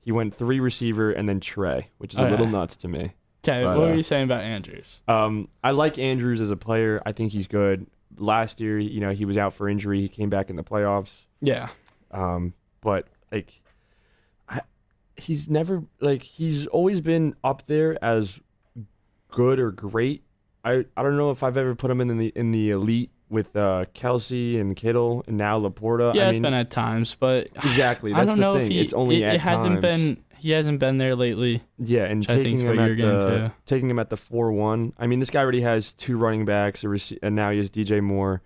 B: He went 3 receiver and then Trey, which is a little nuts to me.
A: Okay, what were you saying about Andrews?
B: I like Andrews as a player. I think he's good. Last year, he was out for injury. He came back in the playoffs.
A: Yeah.
B: But he's never he's always been up there as good or great. I don't know if I've ever put him in the elite with Kelsey and Kittle and now Laporta.
A: Yeah, it's been at times, but
B: exactly. That's the thing. It's only at times.
A: He hasn't been there lately.
B: Yeah, and taking him at the 4-1. I mean, this guy already has 2 running backs, and now he has DJ Moore.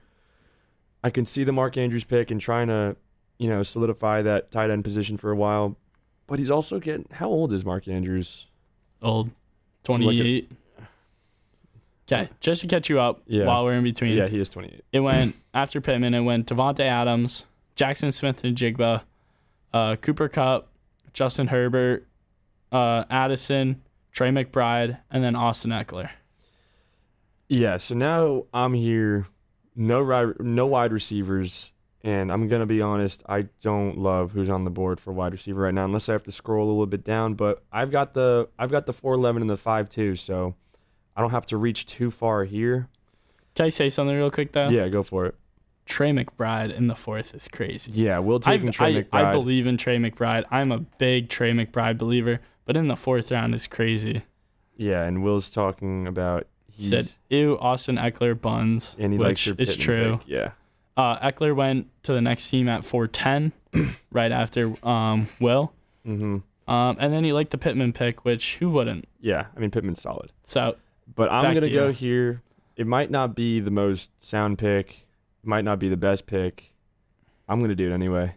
B: I can see the Mark Andrews pick and trying to, solidify that tight end position for a while. But he's also getting... How old is Mark Andrews?
A: Old. 28. Okay, just to catch you up while we're in between.
B: Yeah, he is 28.
A: It went, after Pittman, it went Devontae Adams, Jackson Smith and Jigba, Cooper Kupp, Justin Herbert, Addison, Trey McBride, and then Austin Eckler.
B: Yeah, so now I'm here, no wide receivers, and I'm going to be honest, I don't love who's on the board for wide receiver right now, unless I have to scroll a little bit down, but I've got the 4-11 and the 5-2, so I don't have to reach too far here.
A: Can I say something real quick, though?
B: Yeah, go for it.
A: Trey McBride in the 4th is crazy.
B: Yeah, we'll take Trey McBride.
A: I believe in Trey McBride. I'm a big Trey McBride believer, but in the 4th round is crazy.
B: Yeah, and Will's talking about...
A: He said, ew, Austin Eckler buns,
B: and he likes
A: which is true.
B: Pick. Yeah.
A: Eckler went to the next team at 4-10, right after Will.
B: Mm-hmm.
A: And then he liked the Pittman pick, which who wouldn't?
B: Yeah, I mean, Pittman's solid.
A: So...
B: But I'm going to go here. It might not be the most sound pick. It might not be the best pick. I'm going to do it anyway.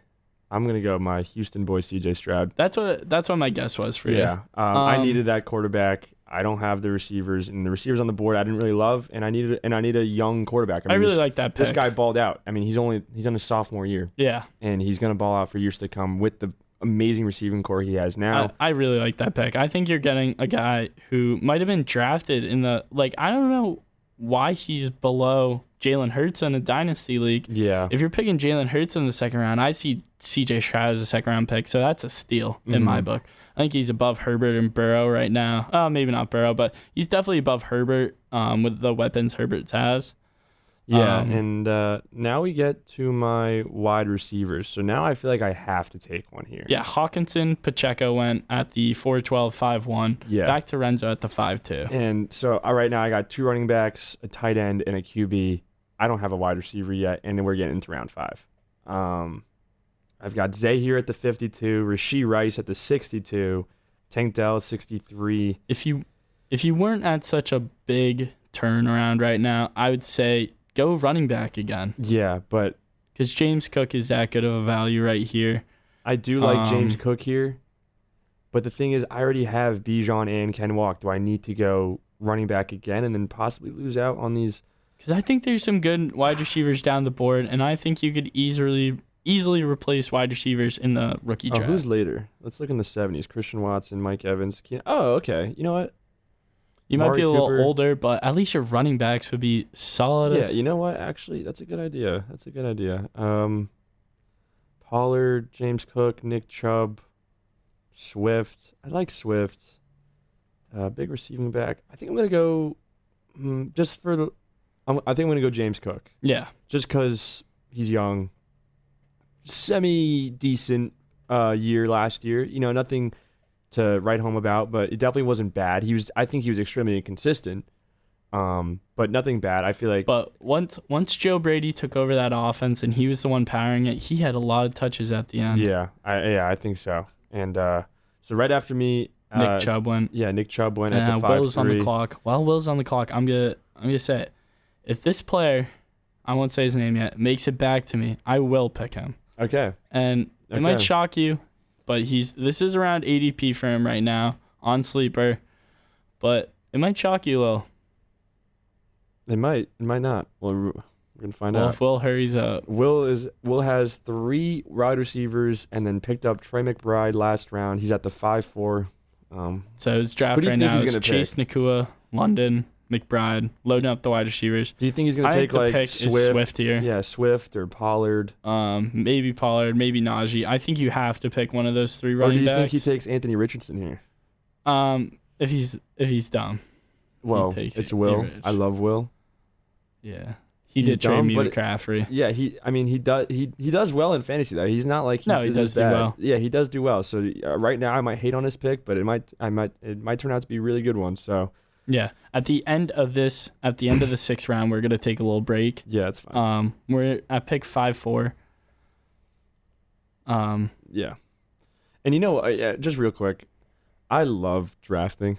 B: I'm going to go my Houston boy, CJ Stroud.
A: That's what my guess was for you.
B: Yeah. I needed that quarterback. I don't have the receivers. And the receivers on the board I didn't really love. And I need a young quarterback.
A: I really like that pick.
B: This guy balled out. I mean, he's in his sophomore year.
A: Yeah.
B: And he's going to ball out for years to come with the amazing receiving core he has now.
A: I really like that pick. I think you're getting a guy who might have been drafted in the I don't know why he's below Jalen Hurts in a Dynasty league.
B: Yeah.
A: If you're picking Jalen Hurts in the 2nd round, I see CJ Stroud as a 2nd round pick, so that's a steal in my book. I think he's above Herbert and Burrow right now. Maybe not Burrow, but he's definitely above Herbert with the weapons Herbert has.
B: Yeah, and now we get to my wide receivers. So now I feel like I have to take one here.
A: Yeah, Hawkinson, Pacheco went at the 4-12, 5-1.
B: Yeah.
A: Back to Renzo at the 5-2.
B: And so right now I got 2 running backs, a tight end, and a QB. I don't have a wide receiver yet, and then we're getting into round 5. I've got Zay here at the 52, Rashee Rice at the 62, Tank Dell 63.
A: If you weren't at such a big turnaround right now, I would say go running back again.
B: Yeah, but...
A: Because James Cook is that good of a value right here.
B: I do like James Cook here. But the thing is, I already have Bijan and Ken Walk. Do I need to go running back again and then possibly lose out on these?
A: Because I think there's some good wide receivers down the board, and I think you could easily replace wide receivers in the rookie draft.
B: Who's later? Let's look in the 70s. Christian Watson, Mike Evans. Okay. You know what?
A: You might be a little older, but at least your running backs would be solid.
B: Yeah, you know what? Actually, that's a good idea. Pollard, James Cook, Nick Chubb, Swift. I like Swift. Big receiving back. I think I'm gonna go I think I'm gonna go James Cook.
A: Yeah.
B: Just because he's young, semi decent year last year. Nothing to write home about, but it definitely wasn't bad. I think he was extremely inconsistent. But nothing bad. I feel like.
A: But once Joe Brady took over that offense and he was the one powering it, he had a lot of touches at the end.
B: Yeah, I think so. And so right after me,
A: Nick Chubb went.
B: Yeah, Nick Chubb went at the 5-3.
A: Will's on the clock. While Will's on the clock, I'm gonna say it. If this player, I won't say his name yet, makes it back to me, I will pick him.
B: Okay.
A: And it might shock you, but this is around ADP for him right now on Sleeper, but it might shock you a little.
B: It might not. Well, we're gonna find out.
A: If Will hurries up.
B: Will has 3 wide receivers and then picked up Trey McBride last round. He's at the 5-4.
A: So his draft right now is Chase Nakua, London, McBride, loading up the wide receivers.
B: Do you think he's gonna take like
A: Swift here?
B: Yeah, Swift or Pollard.
A: Maybe Pollard, maybe Najee. I think you have to pick one of those 3 running backs.
B: Or do you think he takes Anthony Richardson here?
A: If he's dumb.
B: Well, it's Will. I love Will.
A: Yeah. He did trade me McCaffrey.
B: Yeah, he does well in fantasy though. He's not like
A: he does do well.
B: Yeah, he does do well. So right now I might hate on his pick, but it might turn out to be a really good one. So
A: yeah, at the end of the 6th round, we're gonna take a little break.
B: Yeah, it's fine.
A: We're at pick 5-4.
B: Yeah, and just real quick, I love drafting.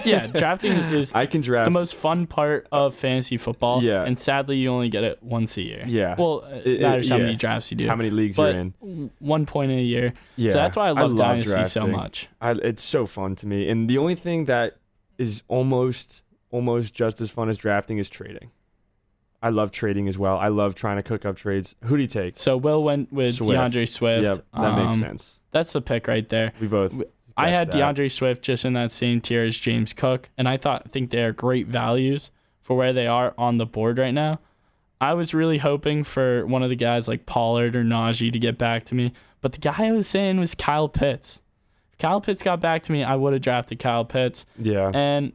A: Yeah, drafting is the most fun part of fantasy football.
B: Yeah.
A: And sadly, you only get it once a year.
B: Yeah.
A: Well, it matters how many drafts you do.
B: How many leagues you're in.
A: 1 point in a year.
B: Yeah.
A: So that's why I love Dynasty drafting so much.
B: It's so fun to me. And the only thing that is almost just as fun as drafting is trading. I love trading as well. I love trying to cook up trades. Who do you take?
A: So Will went with DeAndre Swift.
B: Yep, that makes sense.
A: That's the pick right there.
B: We both...
A: I had DeAndre Swift just in that same tier as James Cook, and I think they are great values for where they are on the board right now. I was really hoping for one of the guys like Pollard or Najee to get back to me, but the guy I was saying was Kyle Pitts. If Kyle Pitts got back to me, I would have drafted Kyle Pitts.
B: Yeah.
A: And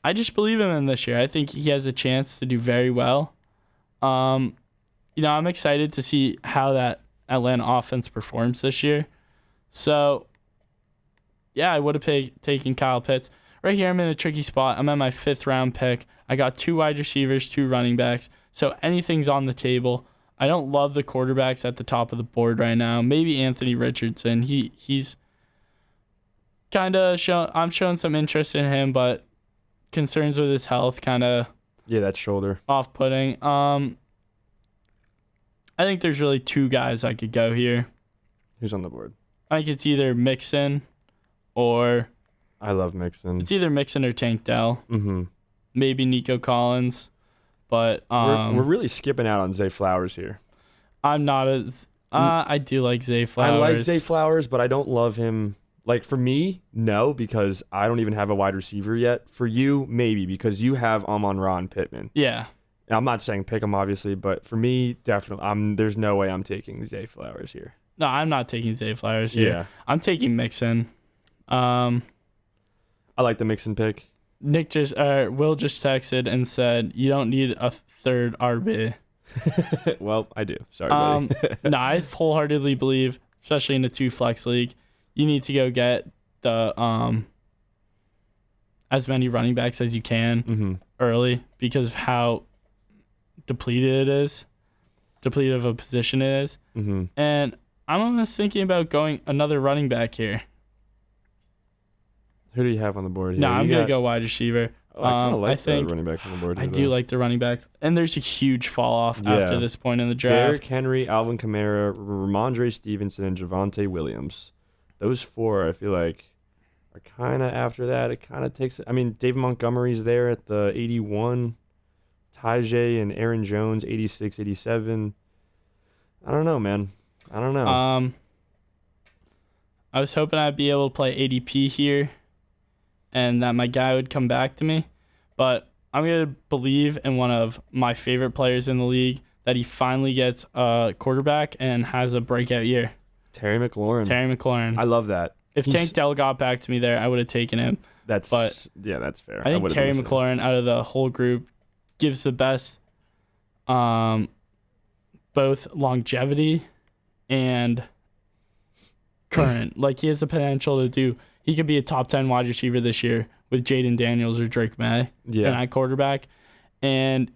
A: I just believe him in this year. I think he has a chance to do very well. I'm excited to see how that Atlanta offense performs this year. So... yeah, I would have taken Kyle Pitts. Right here, I'm in a tricky spot. I'm at my 5th round pick. I got 2 wide receivers, 2 running backs. So anything's on the table. I don't love the quarterbacks at the top of the board right now. Maybe Anthony Richardson. He's kind of I'm showing some interest in him, but concerns with his health kind of
B: that shoulder
A: off-putting. I think there's really 2 guys I could go here.
B: Who's on the board?
A: I think it's either Mixon or...
B: I love Mixon.
A: It's either Mixon or Tank Dell.
B: Mm-hmm.
A: Maybe Nico Collins. But
B: we're really skipping out on Zay Flowers here.
A: I'm not as... I do like Zay Flowers.
B: I like Zay Flowers, but I don't love him. Like, for me, no, because I don't even have a wide receiver yet. For you, maybe, because you have Amon-Ra and Pittman.
A: Yeah.
B: And I'm not saying pick him, obviously, but for me, definitely, there's no way I'm taking Zay Flowers here.
A: No, I'm not taking Zay Flowers here.
B: Yeah.
A: I'm taking Mixon.
B: I like the Mixon pick.
A: Will just texted and said, you don't need a 3rd RB.
B: Well, I do. Sorry, buddy.
A: No, I wholeheartedly believe, especially in a 2 flex league, you need to go get the as many running backs as you can early because of how depleted of a position it is.
B: Mm-hmm.
A: And I'm almost thinking about going another running back here.
B: Who do you have on the board here?
A: No, I'm going to go wide receiver.
B: I kind of like the running backs on the board.
A: I do like the running backs. And there's a huge fall off after this point in the draft.
B: Derrick Henry, Alvin Kamara, Ramondre Stevenson, and Javonte Williams. Those 4, I feel like, are kind of after that. It kind of takes... I mean, David Montgomery's there at the 81. Tajay and Aaron Jones, 86, 87. I don't know, man. I don't know.
A: I was hoping I'd be able to play ADP here and that my guy would come back to me. But I'm going to believe in one of my favorite players in the league that he finally gets a quarterback and has a breakout year.
B: Terry McLaurin.
A: I love that. If Tank Dell got back to me there, I would have taken him.
B: That's fair.
A: I think Terry McLaurin out of the whole group gives the best both longevity and current. Like, he has the potential he could be a top 10 wide receiver this year with Jaden Daniels or Drake May at quarterback. And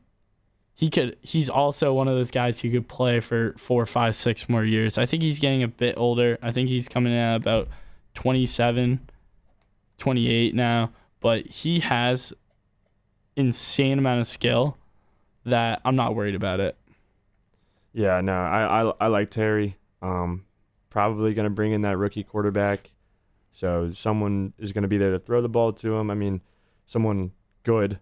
A: he's also one of those guys who could play for 4, 5, 6 more years. I think he's getting a bit older. I think he's coming in at about 27, 28 now, but he has insane amount of skill that I'm not worried about it.
B: Yeah, no, I like Terry. Probably going to bring in that rookie quarterback. So someone is going to be there to throw the ball to him. I mean, someone good.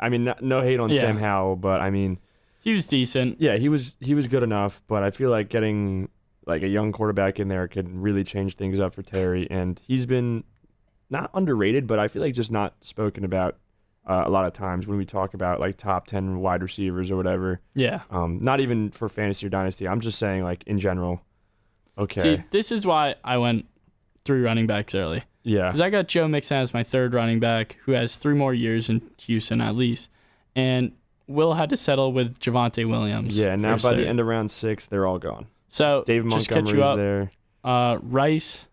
B: I mean, no hate on Sam Howell, but I mean,
A: he was decent.
B: Yeah, he was good enough, but I feel like getting like a young quarterback in there could really change things up for Terry, and he's been not underrated, but I feel like just not spoken about a lot of times when we talk about like top 10 wide receivers or whatever. Yeah. Not even for fantasy or dynasty. I'm just saying like in general. Okay.
A: See, this is why I went 3 running backs early.
B: Yeah.
A: Because I got Joe Mixon as my 3rd running back, who has 3 more years in Houston at least. And Will had to settle with Javonte Williams.
B: Yeah, now by the end of round 6, they're all gone.
A: So,
B: David
A: just
B: Montgomery's
A: catch you up,
B: there.
A: Rice,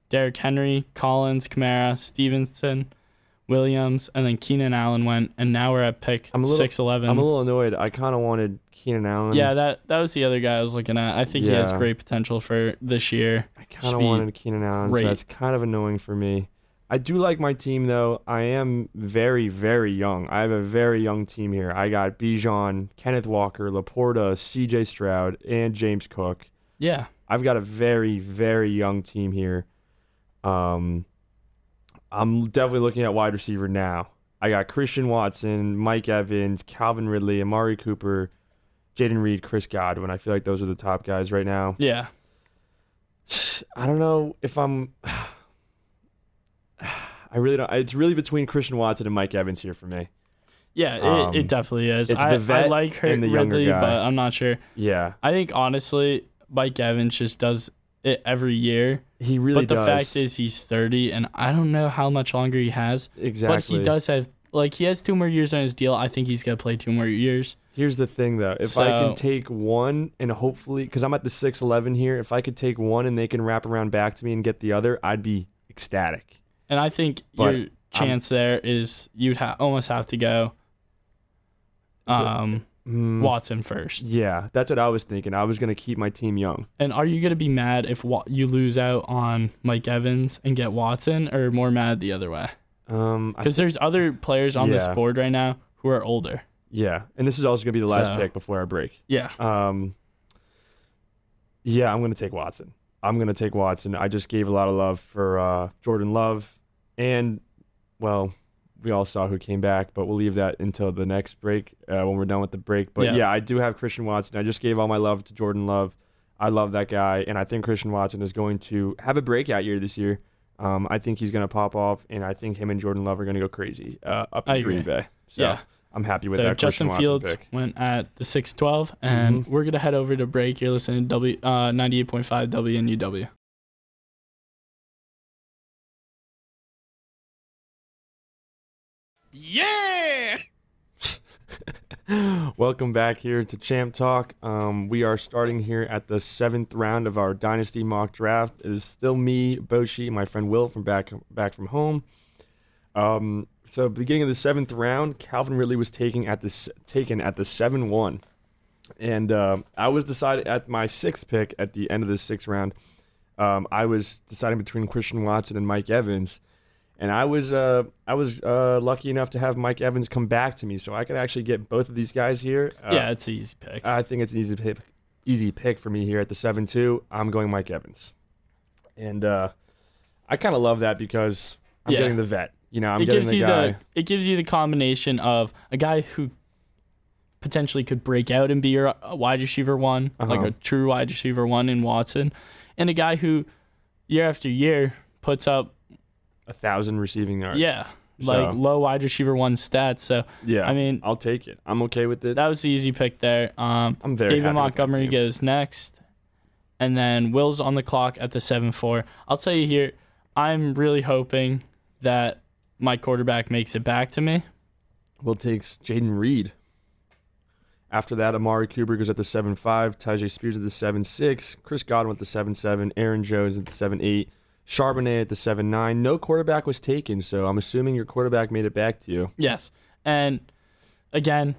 A: Derrick Henry, Collins, Kamara, Stevenson, Williams, and then Keenan Allen went, and now we're at pick 6-11.
B: I'm a little annoyed. I kind of wanted Keenan Allen.
A: Yeah, that was the other guy I was looking at. I think he has great potential for this year.
B: I kind of wanted Keenan Allen, so that's kind of annoying for me. I do like my team, though. I am very, very young. I have a very young team here. I got Bijan, Kenneth Walker, Laporta, C.J. Stroud, and James Cook.
A: Yeah.
B: I've got a very, very young team here. I'm definitely looking at wide receiver now. I got Christian Watson, Mike Evans, Calvin Ridley, Amari Cooper, Jaden Reed, Chris Godwin. I feel like those are the top guys right now.
A: Yeah.
B: I don't know if I'm... I really don't. It's really between Christian Watson and Mike Evans here for me.
A: Yeah, it definitely is.
B: It's the vet
A: I like
B: and the younger
A: Ridley,
B: guy.
A: but I'm not sure.
B: Yeah.
A: I think, honestly, Mike Evans just does it every year.
B: He really does.
A: But the fact is he's 30, and I don't know how much longer he has.
B: Exactly.
A: But he does have, he has 2 more years on his deal. I think he's going to play 2 more years.
B: Here's the thing, though. If I can take one and hopefully, because I'm at the 6-11 here, if I could take one and they can wrap around back to me and get the other, I'd be ecstatic.
A: And I think your chance there is you'd almost have to go Watson first.
B: Yeah, that's what I was thinking. I was going to keep my team young.
A: And are you going to be mad if you lose out on Mike Evans and get Watson, or more mad the other way? Because there's other players on this board right now who are older.
B: Yeah, and this is also going to be the last pick before our break.
A: Yeah.
B: Yeah, I'm going to take Watson. I just gave a lot of love for Jordan Love. And, well, we all saw who came back, but we'll leave that until the next break when we're done with the break. But, yeah, I do have Christian Watson. I just gave all my love to Jordan Love. I love that guy, and I think Christian Watson is going to have a breakout year this year. I think he's going to pop off, and I think him and Jordan Love are going to go crazy up in Green Bay. So I'm happy with that Christian Watson
A: Fields
B: pick.
A: Went at the 6-12, and we're going to head over to break. You're listening to 98.5 WNUW.
C: Yeah!
B: Welcome back here to ChampTalk. We are starting here at the 7th round of our Dynasty mock draft. It is still me, Boshi, and my friend Will from back from home. So beginning of the 7th round, Calvin Ridley was taken at the 7-1. And I was decided at my 6th pick at the end of the 6th round. I was deciding between Christian Watson and Mike Evans. And I was lucky enough to have Mike Evans come back to me, so I could actually get both of these guys here.
A: It's an easy pick.
B: I think it's an easy pick for me here at the 7-2. I'm going Mike Evans, and I kind of love that because I'm getting the vet. You know, I'm getting the guy.
A: It gives you the combination of a guy who potentially could break out and be your wide receiver one, like a true wide receiver one in Watson, and a guy who year after year puts up
B: 1,000 receiving yards.
A: Yeah, low wide receiver one stats. So
B: yeah,
A: I mean,
B: I'll take it. I'm okay with it.
A: That was the easy pick there.
B: I'm very
A: David
B: happy
A: Montgomery
B: with my team.
A: goes next, and then Will's on the clock at the 7-4. I'll tell you here, I'm really hoping that my quarterback makes it back to me.
B: Will takes Jaden Reed. After that, Amari Cooper goes at the 7.5, Tyjae Spears at the 7.6, Chris Godwin at the 7.7, Aaron Jones at the 7.8, Charbonnet at the 7.9. No quarterback was taken, so I'm assuming your quarterback made it back to you.
A: Yes. And again,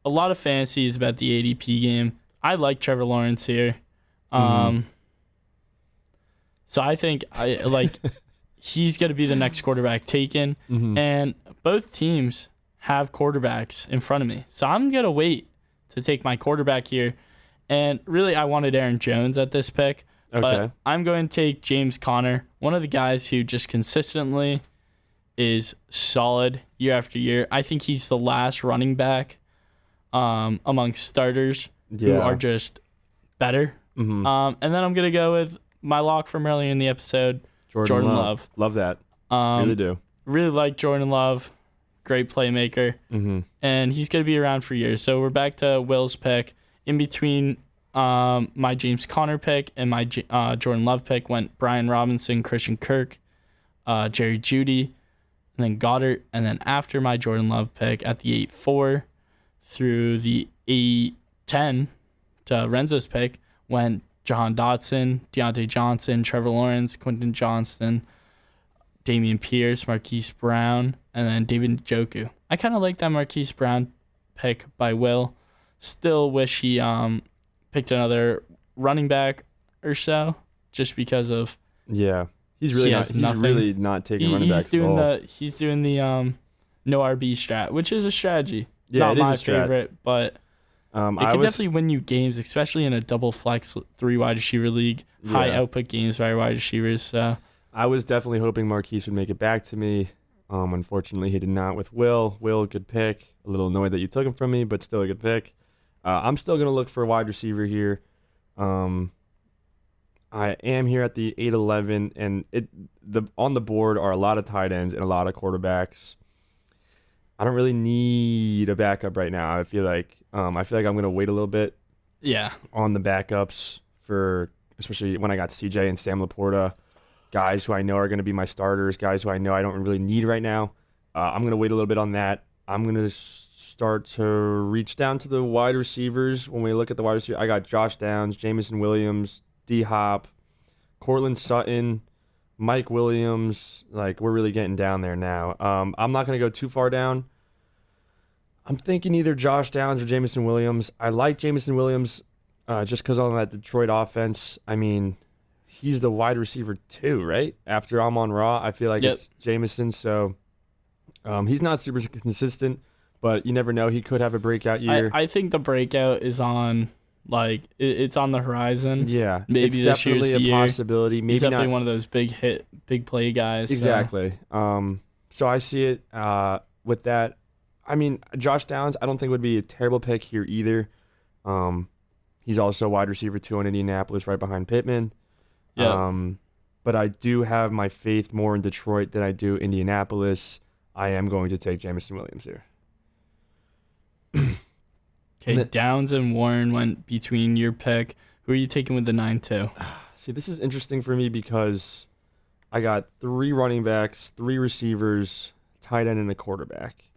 A: a lot of fantasies about the ADP game. I like Trevor Lawrence here. So I think he's going to be the next quarterback taken. And both teams have quarterbacks in front of me. So I'm going to wait to take my quarterback here. And really, I wanted Aaron Jones at this pick.
B: Okay.
A: But I'm going to take James Conner, one of the guys who just consistently is solid year after year. I think he's the last running back amongst starters who are just better. And then I'm going to go with my lock from earlier in the episode, Jordan Love.
B: Love that. Really do.
A: Really like Jordan Love. Great playmaker. And he's going to be around for years. So we're back to Will's pick. In between my James Conner pick and my Jordan Love pick went Brian Robinson, Christian Kirk, Jerry Jeudy, and then Goddard. And then after my Jordan Love pick at the 8-4 through the 8-10 to Renzo's pick went Jahan Dotson, Deontay Johnson, Trevor Lawrence, Quentin Johnston, Dameon Pierce, Marquise Brown, and then David Njoku. I kind of like that Marquise Brown pick by Will. Still wish he picked another running back or so, just because of
B: he's really not taking running backs at all.
A: He's doing the no RB strat, which is a strategy.
B: Yeah,
A: not
B: it is
A: my
B: a strat.
A: favorite, but it can definitely win you games, especially in a double flex 3 wide receiver league, high output games by wide receivers. So
B: I was definitely hoping Marquise would make it back to me. Unfortunately, he did not with Will. Will, good pick. A little annoyed that you took him from me, but still a good pick. I'm still going to look for a wide receiver here. I am here at the 8-11, and on the board are a lot of tight ends and a lot of quarterbacks. I don't really need a backup right now. I feel like I'm going to wait a little bit.
A: Yeah.
B: On the backups especially when I got CJ and Sam Laporta, guys who I know are going to be my starters, guys who I know I don't really need right now. I'm going to wait a little bit on that. I'm going to start to reach down to the wide receivers. When we look at the wide receiver, I got Josh Downs, Jamison Williams, D-Hop, Cortland Sutton, Mike Williams. Like, we're really getting down there now. I'm not going to go too far down. I'm thinking either Josh Downs or Jamison Williams. I like Jamison Williams just because on that Detroit offense. I mean, he's the wide receiver too, right? After Amon-Ra, I feel like it's Jamison. So he's not super consistent, but you never know. He could have a breakout year.
A: I think the breakout is on, it's on the horizon.
B: Yeah.
A: Maybe
B: it's definitely a possibility. Maybe
A: he's definitely one of those big play guys.
B: Exactly. So I see it with that. I mean, Josh Downs, I don't think would be a terrible pick here either. He's also wide receiver 2 in Indianapolis, right behind Pittman.
A: Yeah.
B: But I do have my faith more in Detroit than I do Indianapolis. I am going to take Jamison Williams here.
A: Okay, Downs and Warren went between your pick. Who are you taking with the 9-2?
B: See, this is interesting for me because I got 3 running backs, 3 receivers, tight end, and a quarterback.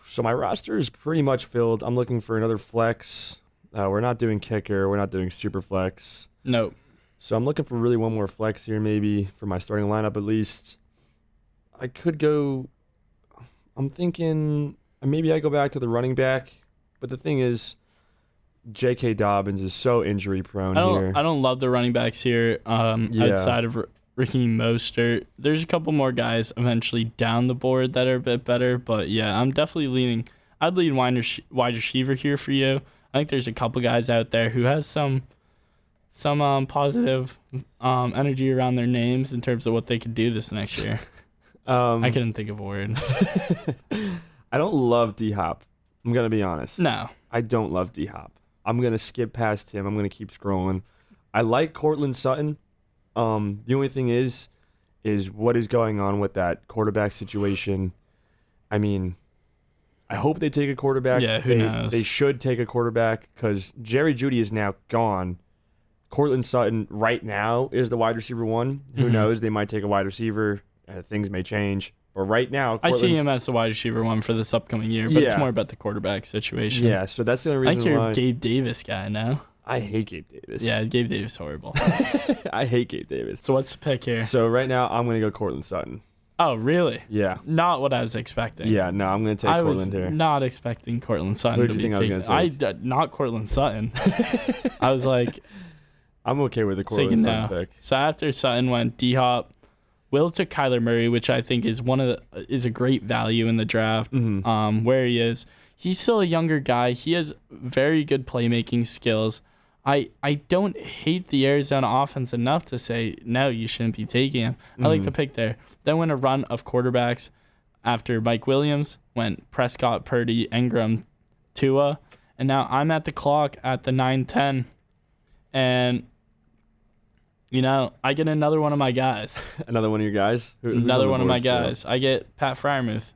B: So my roster is pretty much filled. I'm looking for another flex. We're not doing kicker. We're not doing super flex.
A: Nope.
B: So I'm looking for really one more flex here, maybe for my starting lineup at least. I could go. I'm thinking maybe I go back to the running back, but the thing is, J.K. Dobbins is so injury prone here.
A: I don't love the running backs here. Outside of Raheem Mostert, there's a couple more guys eventually down the board that are a bit better, but yeah, I'm definitely leaning. I'd lean wide receiver here for you. I think there's a couple guys out there who have some positive energy around their names in terms of what they could do this next year. I couldn't think of a word.
B: I don't love D-Hop. I'm going to be honest.
A: No.
B: I don't love D-Hop. I'm going to skip past him. I'm going to keep scrolling. I like Cortland Sutton. The only thing is what is going on with that quarterback situation. I mean, I hope they take a quarterback.
A: Yeah, who knows?
B: They should take a quarterback because Jerry Jeudy is now gone. Cortland Sutton right now is the wide receiver 1. Who knows? They might take a wide receiver things may change. But right now,
A: I see him as the wide receiver one for this upcoming year, but it's more about the quarterback situation.
B: Yeah, so that's the only reason
A: I think you're a Gabe Davis guy now.
B: I hate Gabe Davis.
A: Yeah, Gabe Davis is horrible.
B: I hate Gabe Davis.
A: So what's the pick here?
B: So right now, I'm going to go Courtland Sutton.
A: Oh, really?
B: Yeah.
A: Not what I was expecting.
B: Yeah, no, I'm going to take Courtland here.
A: I was not expecting Courtland Sutton
B: Who do you think I was going to take?
A: Not Courtland Sutton. I was like...
B: I'm okay with the Courtland Sutton pick.
A: So after Sutton went D-Hop, Will took Kyler Murray, which I think is is a great value in the draft.
B: Mm-hmm.
A: Where he is. He's still a younger guy. He has very good playmaking skills. I don't hate the Arizona offense enough to say, no, you shouldn't be taking him. I like the pick there. Then went a run of quarterbacks after Mike Williams, went Prescott, Purdy, Ingram, Tua, and now I'm at the clock at the 9-10, and, I get another one of my guys.
B: Another one of your guys?
A: Another one of my guys. I get Pat Freiermuth.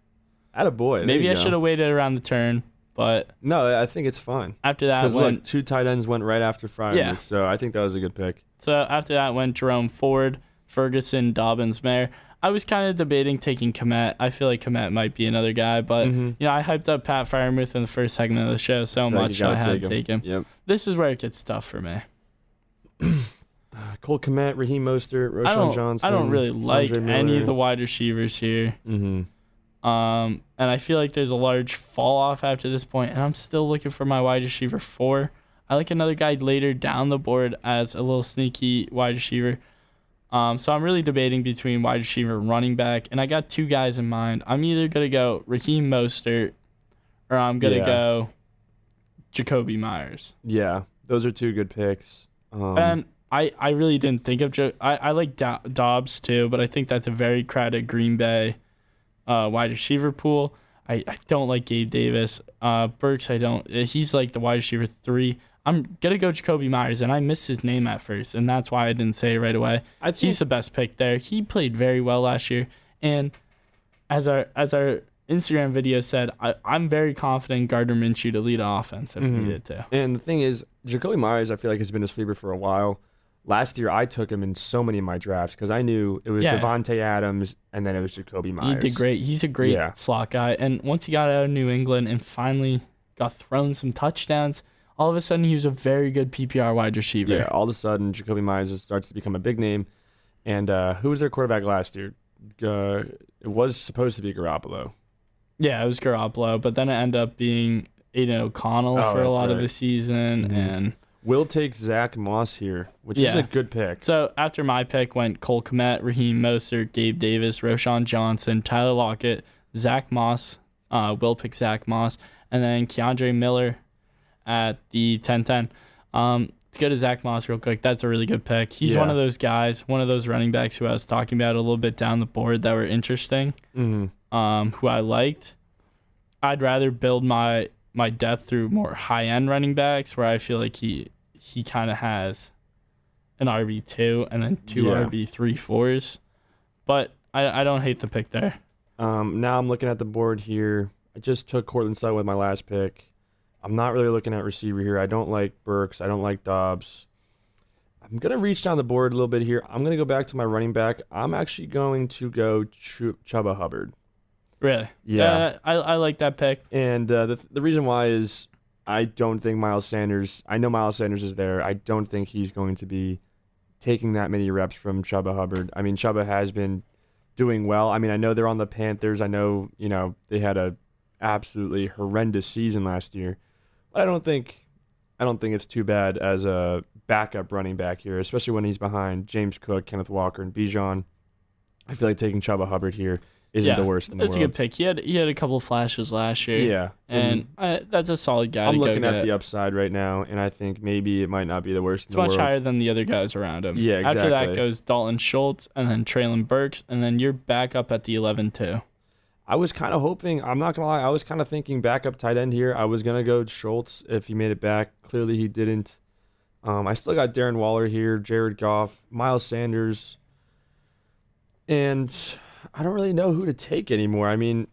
B: Attaboy.
A: Maybe I should have waited around the turn. But
B: no, I think it's fine.
A: After that,
B: because two tight ends went right after Freiermuth, so I think that was a good pick.
A: So after that went Jerome Ford, Ferguson, Dobbins, Mayer. I was kind of debating taking Kmet. I feel like Kmet might be another guy, but I hyped up Pat Freiermuth in the first segment of the show so much I had to take him.
B: Yep.
A: This is where it gets tough for me.
B: Cole Kmet, Raheem Mostert, Roschon Johnson.
A: I don't really like any of the wide receivers here. And I feel like there's a large fall off after this point, and I'm still looking for my wide receiver 4. I like another guy later down the board as a little sneaky wide receiver. So I'm really debating between wide receiver and running back, and I got 2 guys in mind. I'm either going to go Raheem Mostert or I'm going to go Jacoby Myers.
B: Yeah, those are 2 good picks.
A: And I really didn't think of I like Dobbs too, but I think that's a very crowded Green Bay wide receiver pool. I don't like Gabe Davis. Burks, I don't. He's like the wide receiver 3. I'm going to go Jacoby Myers, and I missed his name at first, and that's why I didn't say it right away. He's the best pick there. He played very well last year, and as our Instagram video said, I'm very confident Gardner Minshew to lead an offense if needed to.
B: And the thing is, Jacoby Myers, I feel like, has been a sleeper for a while. Last year, I took him in so many of my drafts because I knew it was Devontae Adams and then it was Jacoby Myers.
A: He did great. He's a great slot guy. And once he got out of New England and finally got thrown some touchdowns, all of a sudden he was a very good PPR wide receiver.
B: Yeah, all of a sudden Jacoby Myers starts to become a big name. And who was their quarterback last year? It was supposed to be Garoppolo.
A: Yeah, it was Garoppolo, but then it ended up being Aiden O'Connell for a lot of the season. And
B: Will take Zach Moss here, which is a good pick.
A: So after my pick went Cole Kmet, Raheem Mostert, Gabe Davis, Roschon Johnson, Tyler Lockett, Zach Moss. Will pick Zach Moss, and then Keandre Miller at the 10-10. Let's go to Zach Moss real quick. That's a really good pick. He's one of those guys, one of those running backs who I was talking about a little bit down the board that were interesting, who I liked. I'd rather build my depth through more high-end running backs where I feel like he kind of has an RB2 and then 2 RB3-4s. But I don't hate the pick there.
B: Now I'm looking at the board here. I just took Courtland Sutton with my last pick. I'm not really looking at receiver here. I don't like Burks. I don't like Dobbs. I'm going to reach down the board a little bit here. I'm going to go back to my running back. I'm actually going to go Chuba Hubbard.
A: Really?
B: Yeah.
A: I like that pick.
B: And the reason why is I don't think Miles Sanders, I know Miles Sanders is there. I don't think he's going to be taking that many reps from Chuba Hubbard. I mean, Chuba has been doing well. I mean, I know they're on the Panthers. I know, they had a absolutely horrendous season last year. But I don't think it's too bad as a backup running back here, especially when he's behind James Cook, Kenneth Walker, and Bijan. I feel like taking Chuba Hubbard here isn't the worst in the world.
A: That's a good pick. He had a couple flashes last year.
B: Yeah.
A: And that's a solid guy
B: I'm
A: to go
B: looking
A: get.
B: at the upside right now, and I think maybe it might not be the worst in the world.
A: It's much higher than the other guys around him.
B: Yeah, exactly.
A: After that goes Dalton Schultz, and then Traylon Burks, and then you're back up at the 11-2.
B: I was kind of hoping, I'm not going to lie, I was kind of thinking backup tight end here. I was going to go Schultz if he made it back. Clearly he didn't. I still got Darren Waller here, Jared Goff, Miles Sanders, and I don't really know who to take anymore. I mean,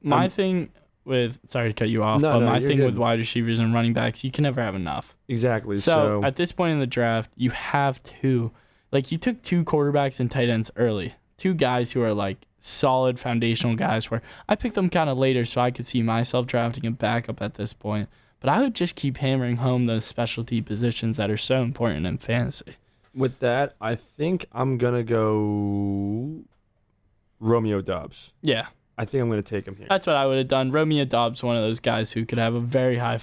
A: my thing with, sorry to cut you off, but my thing with wide receivers and running backs, you can never have enough.
B: Exactly.
A: So at this point in the draft, you have to, you took 2 quarterbacks and tight ends early. two guys who are like solid foundational guys where I picked them kind of later so I could see myself drafting a backup at this point. But I would just keep hammering home those specialty positions that are so important in fantasy.
B: With that, I think I'm going to go Romeo Doubs.
A: Yeah.
B: I think I'm going to take him here.
A: That's what I would have done. Romeo Doubs, one of those guys who could have a very high,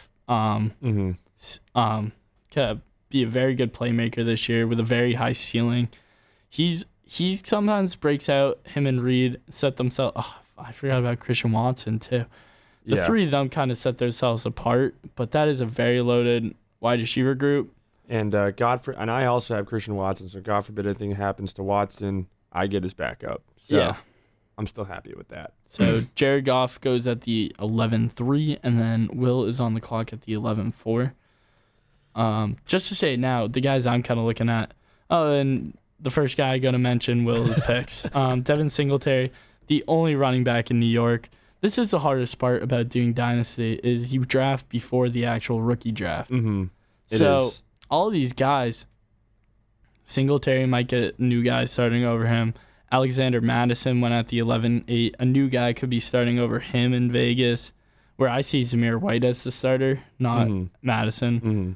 A: could be a very good playmaker this year with a very high ceiling. He sometimes breaks out. Him and Reed set themselves. Oh, I forgot about Christian Watson too. The three of them kind of set themselves apart, but that is a very loaded wide receiver group.
B: And and I also have Christian Watson, so God forbid anything happens to Watson, I get his backup. So
A: yeah.
B: I'm still happy with that.
A: So Jared Goff goes at the 11-3, and then Will is on the clock at the 11-4. Just to say now, the guys I'm kind of looking at. Oh, and the first guy I'm going to mention Will picks. Devin Singletary, the only running back in New York. This is the hardest part about doing Dynasty is you draft before the actual rookie draft.
B: Mm-hmm.
A: So all these guys, Singletary might get new guys starting over him. Alexander Madison went at the 11-8. A new guy could be starting over him in Vegas, where I see Zamir White as the starter, not Madison.
B: Mm-hmm.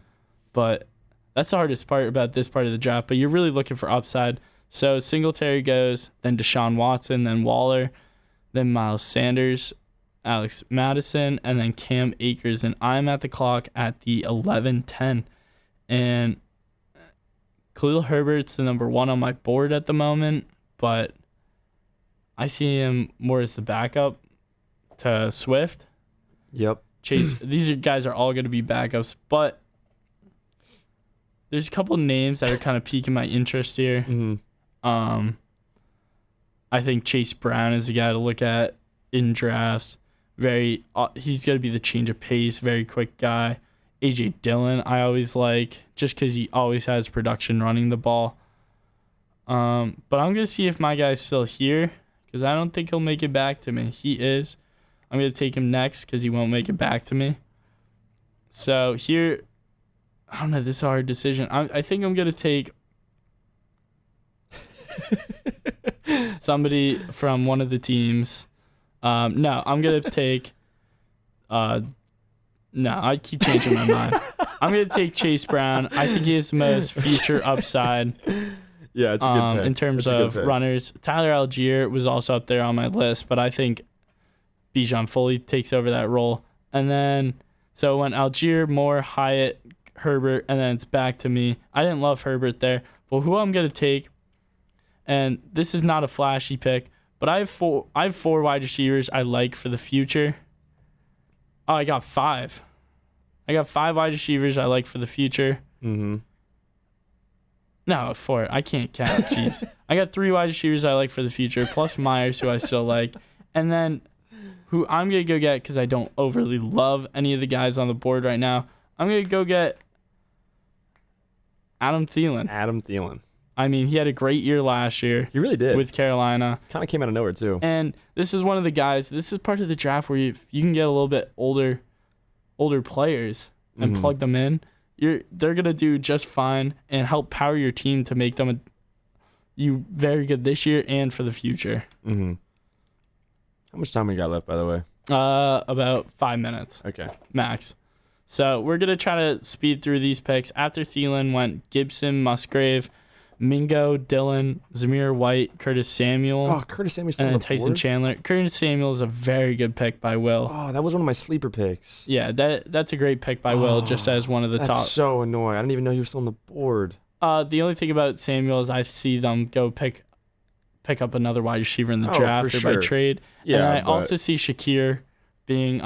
A: But that's the hardest part about this part of the draft. But you're really looking for upside. So Singletary goes, then Deshaun Watson, then Waller, then Miles Sanders, Alex Madison, and then Cam Akers. And I'm at the clock at the 11-10. And Khalil Herbert's the number one on my board at the moment, but I see him more as the backup to Swift.
B: Yep.
A: Chase. These guys are all going to be backups, but there's a couple names that are kind of piquing my interest here.
B: Mm-hmm.
A: I think Chase Brown is a guy to look at in drafts. He's going to be the change of pace, very quick guy. A.J. Dillon, I always like, just because he always has production running the ball. But I'm going to see if my guy's still here, because I don't think he'll make it back to me. He is. I'm going to take him next, because he won't make it back to me. So here, I don't know, this is a hard decision. I think I'm going to take somebody from one of the teams. No, I'm going to take... No, I keep changing my mind. I'm going to take Chase Brown. I think he has the most future upside.
B: Yeah, it's a good pick.
A: In terms of runners. Tyler Algier was also up there on my list, but I think Bijan fully takes over that role. And then, so when Algier, Moore, Hyatt, Herbert, and then it's back to me. I didn't love Herbert there, but who I'm going to take, and this is not a flashy pick, but I have four wide receivers I like for the future. Oh, I got 5. I got 5 wide receivers I like for the future.
B: Mm-hmm.
A: No, 4. I can't count. Jeez. I got 3 wide receivers I like for the future, plus Myers, who I still like. And then who I'm going to go get, because I don't overly love any of the guys on the board right now, I'm going to go get Adam Thielen. I mean, he had a great year last year.
B: He really did.
A: With Carolina.
B: Kind of came out of nowhere, too.
A: And this is one of the guys, this is part of the draft where you can get a little bit older players and plug them in. They're going to do just fine and help power your team to make them you very good this year and for the future.
B: Mm-hmm. How much time we got left, by the way?
A: About 5 minutes.
B: Okay.
A: Max. So we're going to try to speed through these picks. After Thielen went Gibson, Musgrave, Mingo, Dillon, Zamir White, Curtis Samuel.
B: Oh, Curtis Samuel's still
A: and
B: on the
A: Tyson
B: board?
A: Chandler. Curtis Samuel is a very good pick by Will.
B: Oh, that was one of my sleeper picks.
A: Yeah, that's a great pick by Will, just as one of the
B: that's
A: top.
B: That's so annoying. I didn't even know he was still on the board.
A: The only thing about Samuel is I see them go pick up another wide receiver in the draft or by trade.
B: Yeah,
A: and I also see Shakir being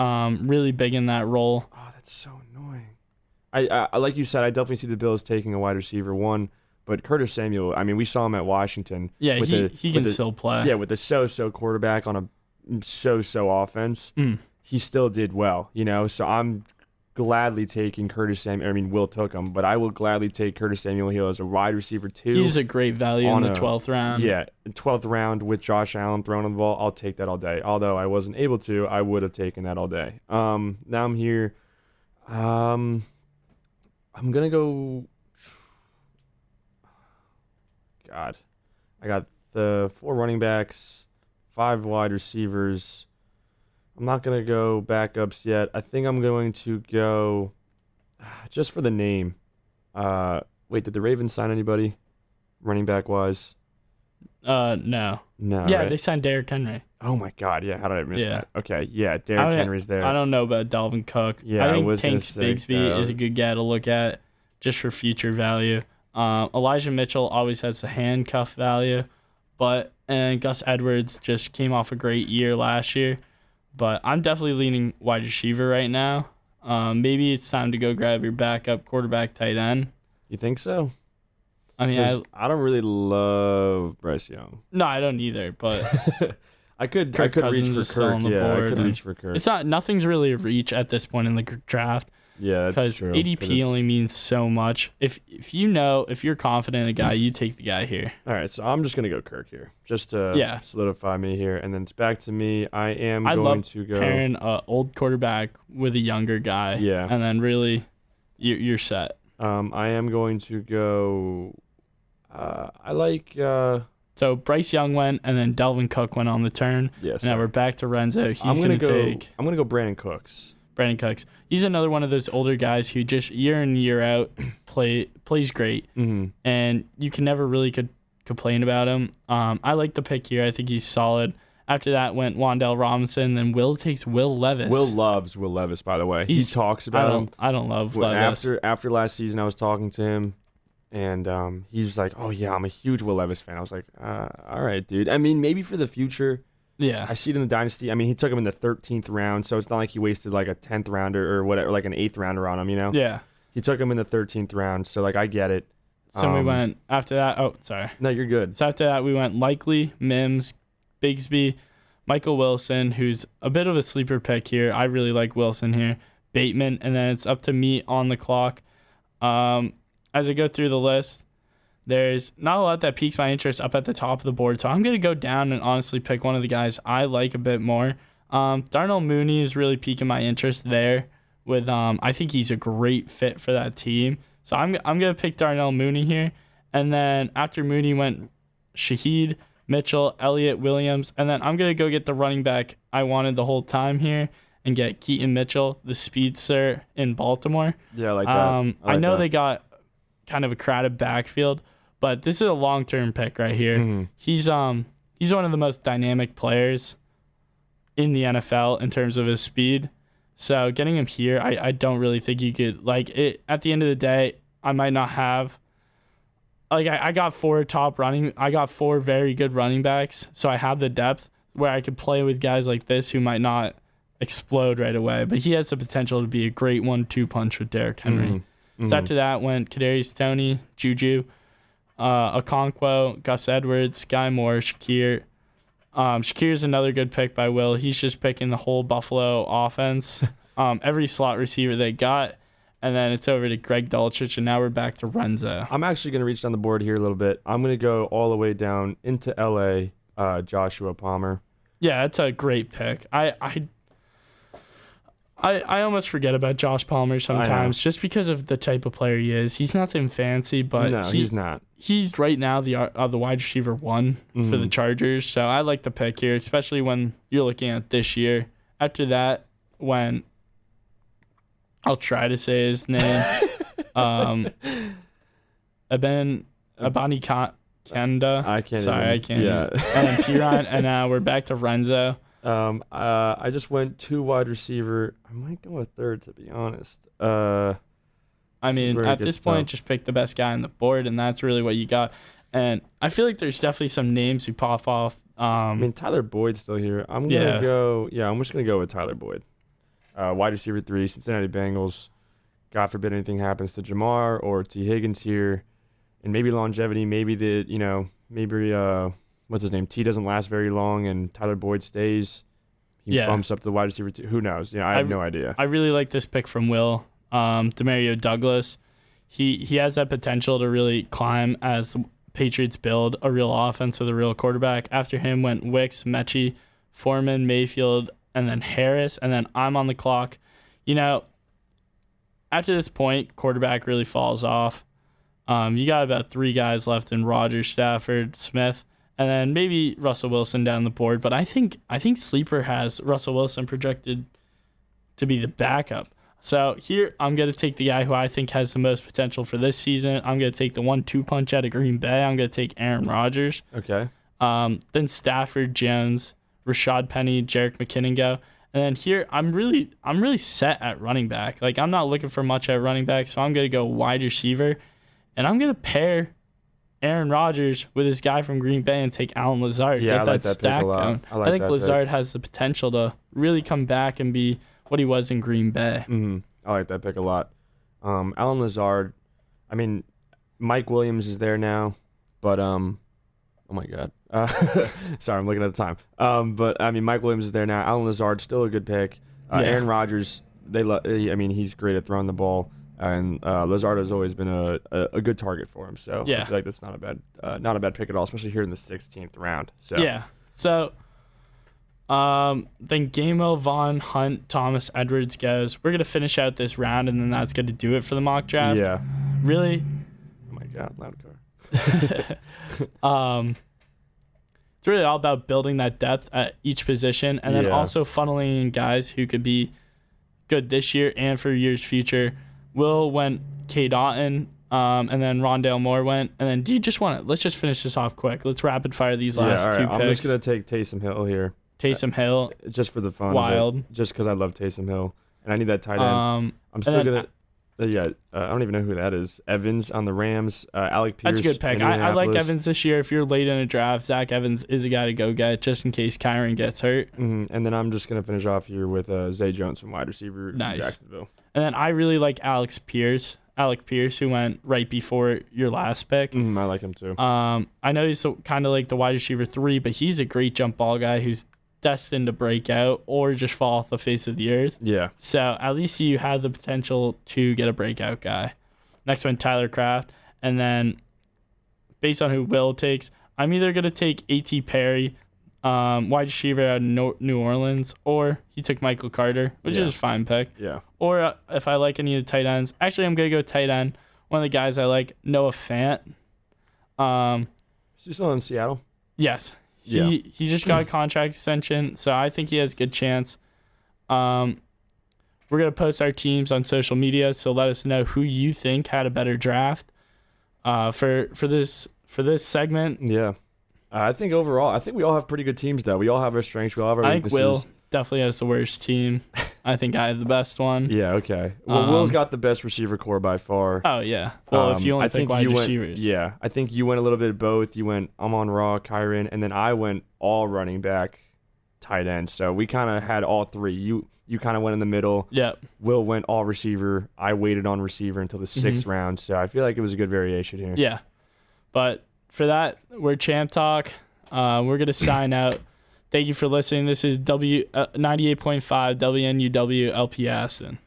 A: really big in that role.
B: Oh, that's so annoying. I like you said, I definitely see the Bills taking a wide receiver one. But Curtis Samuel, I mean, we saw him at Washington.
A: Yeah, he can still play.
B: Yeah, with a so-so quarterback on a so-so offense, he still did well, So I'm gladly taking Curtis Samuel. I mean, Will took him, but I will gladly take Curtis Samuel Hill as a wide receiver too.
A: He's a great value in the 12th round.
B: Yeah, 12th round with Josh Allen throwing on the ball. I'll take that all day. Although I wasn't able to, I would have taken that all day. Now I'm here. I'm going to go... God, I got the 4 running backs, 5 wide receivers. I'm not going to go backups yet. I think I'm going to go just for the name. Wait, did the Ravens sign anybody running back wise?
A: No.
B: No.
A: Yeah,
B: right?
A: they signed Derrick Henry.
B: Oh my God! Yeah, how did I miss that? Okay, yeah, Derrick Henry's there.
A: I don't know about Dalvin Cook.
B: Yeah,
A: I think Tank Bigsby is a good guy to look at just for future value. Elijah Mitchell always has the handcuff value, and Gus Edwards just came off a great year last year. But I'm definitely leaning wide receiver right now. Maybe it's time to go grab your backup quarterback tight end.
B: You think so?
A: I mean,
B: I don't really love Bryce Young.
A: No, I don't either. But
B: I could reach for Kirk. Yeah, I could reach for Kirk.
A: Nothing's really a reach at this point in the draft.
B: Yeah, that's true.
A: Because ADP only means so much. If you're confident in a guy, you take the guy here.
B: All right, so I'm just gonna go Kirk here, just to solidify me here, and then it's back to me. I love to go
A: pairing an old quarterback with a younger guy.
B: Yeah,
A: and then really, you're set.
B: I am going to go. I like.
A: So Bryce Young went, and then Dalvin Cook went on the turn.
B: Yes.
A: Now we're back to Renzo.
B: I'm gonna go Brandon Cooks.
A: Brandon Cooks. He's another one of those older guys who just year in year out plays great, and you can never really complain about him. I like the pick here. I think he's solid. After that went Wan'Dale Robinson. Then Will takes Will Levis.
B: Will loves Will Levis, by the way. He talks about him.
A: I don't love Levis.
B: After last season, I was talking to him, and he was like, "Oh yeah, I'm a huge Will Levis fan." I was like, "All right, dude. I mean, maybe for the future."
A: Yeah,
B: I see it in the Dynasty. I mean, he took him in the 13th round, so it's not like he wasted like a 10th rounder or whatever, like an 8th rounder on him, you know?
A: Yeah.
B: He took him in the 13th round, so like I get it.
A: So we went after that. Oh, sorry.
B: No, you're good.
A: So after that, we went Likely, Mims, Bigsby, Michael Wilson, who's a bit of a sleeper pick here. I really like Wilson here. Bateman, and then it's up to me on the clock. As I go through the list, there's not a lot that piques my interest up at the top of the board, so I'm going to go down and honestly pick one of the guys I like a bit more. Darnell Mooney is really piquing my interest there. With I think he's a great fit for that team, so I'm going to pick Darnell Mooney here. And then after Mooney went Shaheed, Mitchell, Elliott, Williams, and then I'm going to go get the running back I wanted the whole time here and get Keaton Mitchell, the speedster in Baltimore.
B: Yeah, I like that.
A: I know they got kind of a crowded backfield, but this is a long-term pick right here. Mm-hmm. He's one of the most dynamic players in the NFL in terms of his speed. So getting him here, I don't really think you could like it. At the end of the day, I might not have like I got 4 very good running backs, so I have the depth where I could play with guys like this who might not explode right away, but he has the potential to be a great 1-2 punch with Derrick Henry. Mm-hmm. So after that went Kadarius Toney, Juju, Okonkwo, Gus Edwards, Sky Moore, Shakir. Shakir's another good pick by Will. He's just picking the whole Buffalo offense. Every slot receiver they got, and then it's over to Greg Dulcich, and now we're back to Renzo.
B: I'm actually going to reach down the board here a little bit. I'm going to go all the way down into L.A., Joshua Palmer.
A: Yeah, that's a great pick. I almost forget about Josh Palmer sometimes just because of the type of player he is. He's nothing fancy, but
B: no, he's not.
A: He's right now the wide receiver 1 for the Chargers, so I like the pick here, especially when you're looking at this year. After that, when I'll try to say his name, Abani Kanda.
B: I can't.
A: I can't. Yeah. And then Piran, and now we're back to Renzo.
B: I just went 2 wide receiver. I might go a third, to be honest.
A: I mean, at this point, just pick the best guy on the board, and that's really what you got. And I feel like there's definitely some names who pop off.
B: I mean, Tyler Boyd's still here. I'm gonna go. Yeah, I'm just gonna go with Tyler Boyd. Wide receiver 3, Cincinnati Bengals. God forbid anything happens to Jamar or T. Higgins here, and maybe longevity. Maybe what's his name? T doesn't last very long, and Tyler Boyd stays. He bumps up to the wide receiver 2. Who knows? I have no idea.
A: I really like this pick from Will. Demario Douglas. He has that potential to really climb as the Patriots build a real offense with a real quarterback. After him went Wicks, Mechie, Foreman, Mayfield, and then Harris, and then I'm on the clock. After this point, quarterback really falls off. You got about 3 guys left in Rodgers, Stafford, Smith, and then maybe Russell Wilson down the board. But I think Sleeper has Russell Wilson projected to be the backup. So here I'm going to take the guy who I think has the most potential for this season. I'm going to take the 1-2 punch out of Green Bay. I'm going to take Aaron Rodgers.
B: Okay.
A: Then Stafford, Jones, Rashad Penny, Jerick McKinnon go. And then here I'm really set at running back. Like, I'm not looking for much at running back, so I'm going to go wide receiver. And I'm going to pair Aaron Rodgers with this guy from Green Bay and take Allen Lazard.
B: Yeah,
A: get
B: I like
A: that
B: that
A: stack
B: pick a lot.
A: going.
B: I
A: think Lazard has the potential to really come back and be what he was in Green Bay.
B: Mm-hmm. I like that pick a lot. Allen Lazard, I mean, Mike Williams is there now, but oh my God. Sorry, I'm looking at the time. But I mean, Mike Williams is there now. Allen Lazard, still a good pick. Aaron Rodgers, he's great at throwing the ball, and Lazard has always been a good target for him. So I feel like that's not a bad pick at all, especially here in the 16th round. So
A: yeah. So then Gamel, Vaughn, Hunt, Thomas, Edwards goes. We're gonna finish out this round, and then that's gonna do it for the mock draft.
B: Yeah.
A: Really?
B: Oh my God, loud car.
A: It's really all about building that depth at each position, and then also funneling in guys who could be good this year and for years future. Will went K. Dotton, and then Rondale Moore went, and then do you just want to? Let's just finish this off quick. Let's rapid fire these last two picks.
B: I'm just gonna take Taysom Hill here.
A: Taysom Hill,
B: just for the fun.
A: Wild.
B: Just because I love Taysom Hill, and I need that tight end. I'm still gonna. I don't even know who that is. Evans on the Rams. Alec Pierce.
A: That's a good pick. I like Evans this year. If you're late in a draft, Zach Evans is a guy to go get just in case Kyron gets hurt.
B: Mm-hmm. And then I'm just going to finish off here with Zay Jones from wide receiver from Jacksonville.
A: And then I really like Alec Pierce, who went right before your last pick.
B: I like him too.
A: I know he's kind of like the wide receiver 3, but he's a great jump ball guy who's destined to break out or just fall off the face of the earth.
B: Yeah.
A: So at least you have the potential to get a breakout guy. Next one, Tyler Kraft. And then based on who Will takes, I'm either going to take A.T. Perry, wide receiver out of New Orleans, or he took Michael Carter, which is a fine pick.
B: Yeah.
A: Or if I like any of the tight ends, actually I'm going to go tight end. One of the guys I like, Noah Fant.
B: Is he still in Seattle?
A: Yes. He just got a contract extension, so I think he has a good chance. We're going to post our teams on social media, so let us know who you think had a better draft for this segment.
B: Yeah. I think overall, we all have pretty good teams, though. We all have our strengths. We all have our weaknesses.
A: I think Will definitely has the worst team. I think I have the best one.
B: Yeah, okay. Well, Will's got the best receiver core by far.
A: Oh, yeah. Well, if you only think wide receivers.
B: Yeah, I think you went a little bit of both. You went Amon-Ra, Kyron, and then I went all running back, tight end. So we kind of had all three. You kind of went in the middle.
A: Yep.
B: Will went all receiver. I waited on receiver until the 6th round. So I feel like it was a good variation here.
A: Yeah. But for that, we're ChampTalk. We're going to sign out. Thank you for listening. This is 98.5 WNUW LP Aston.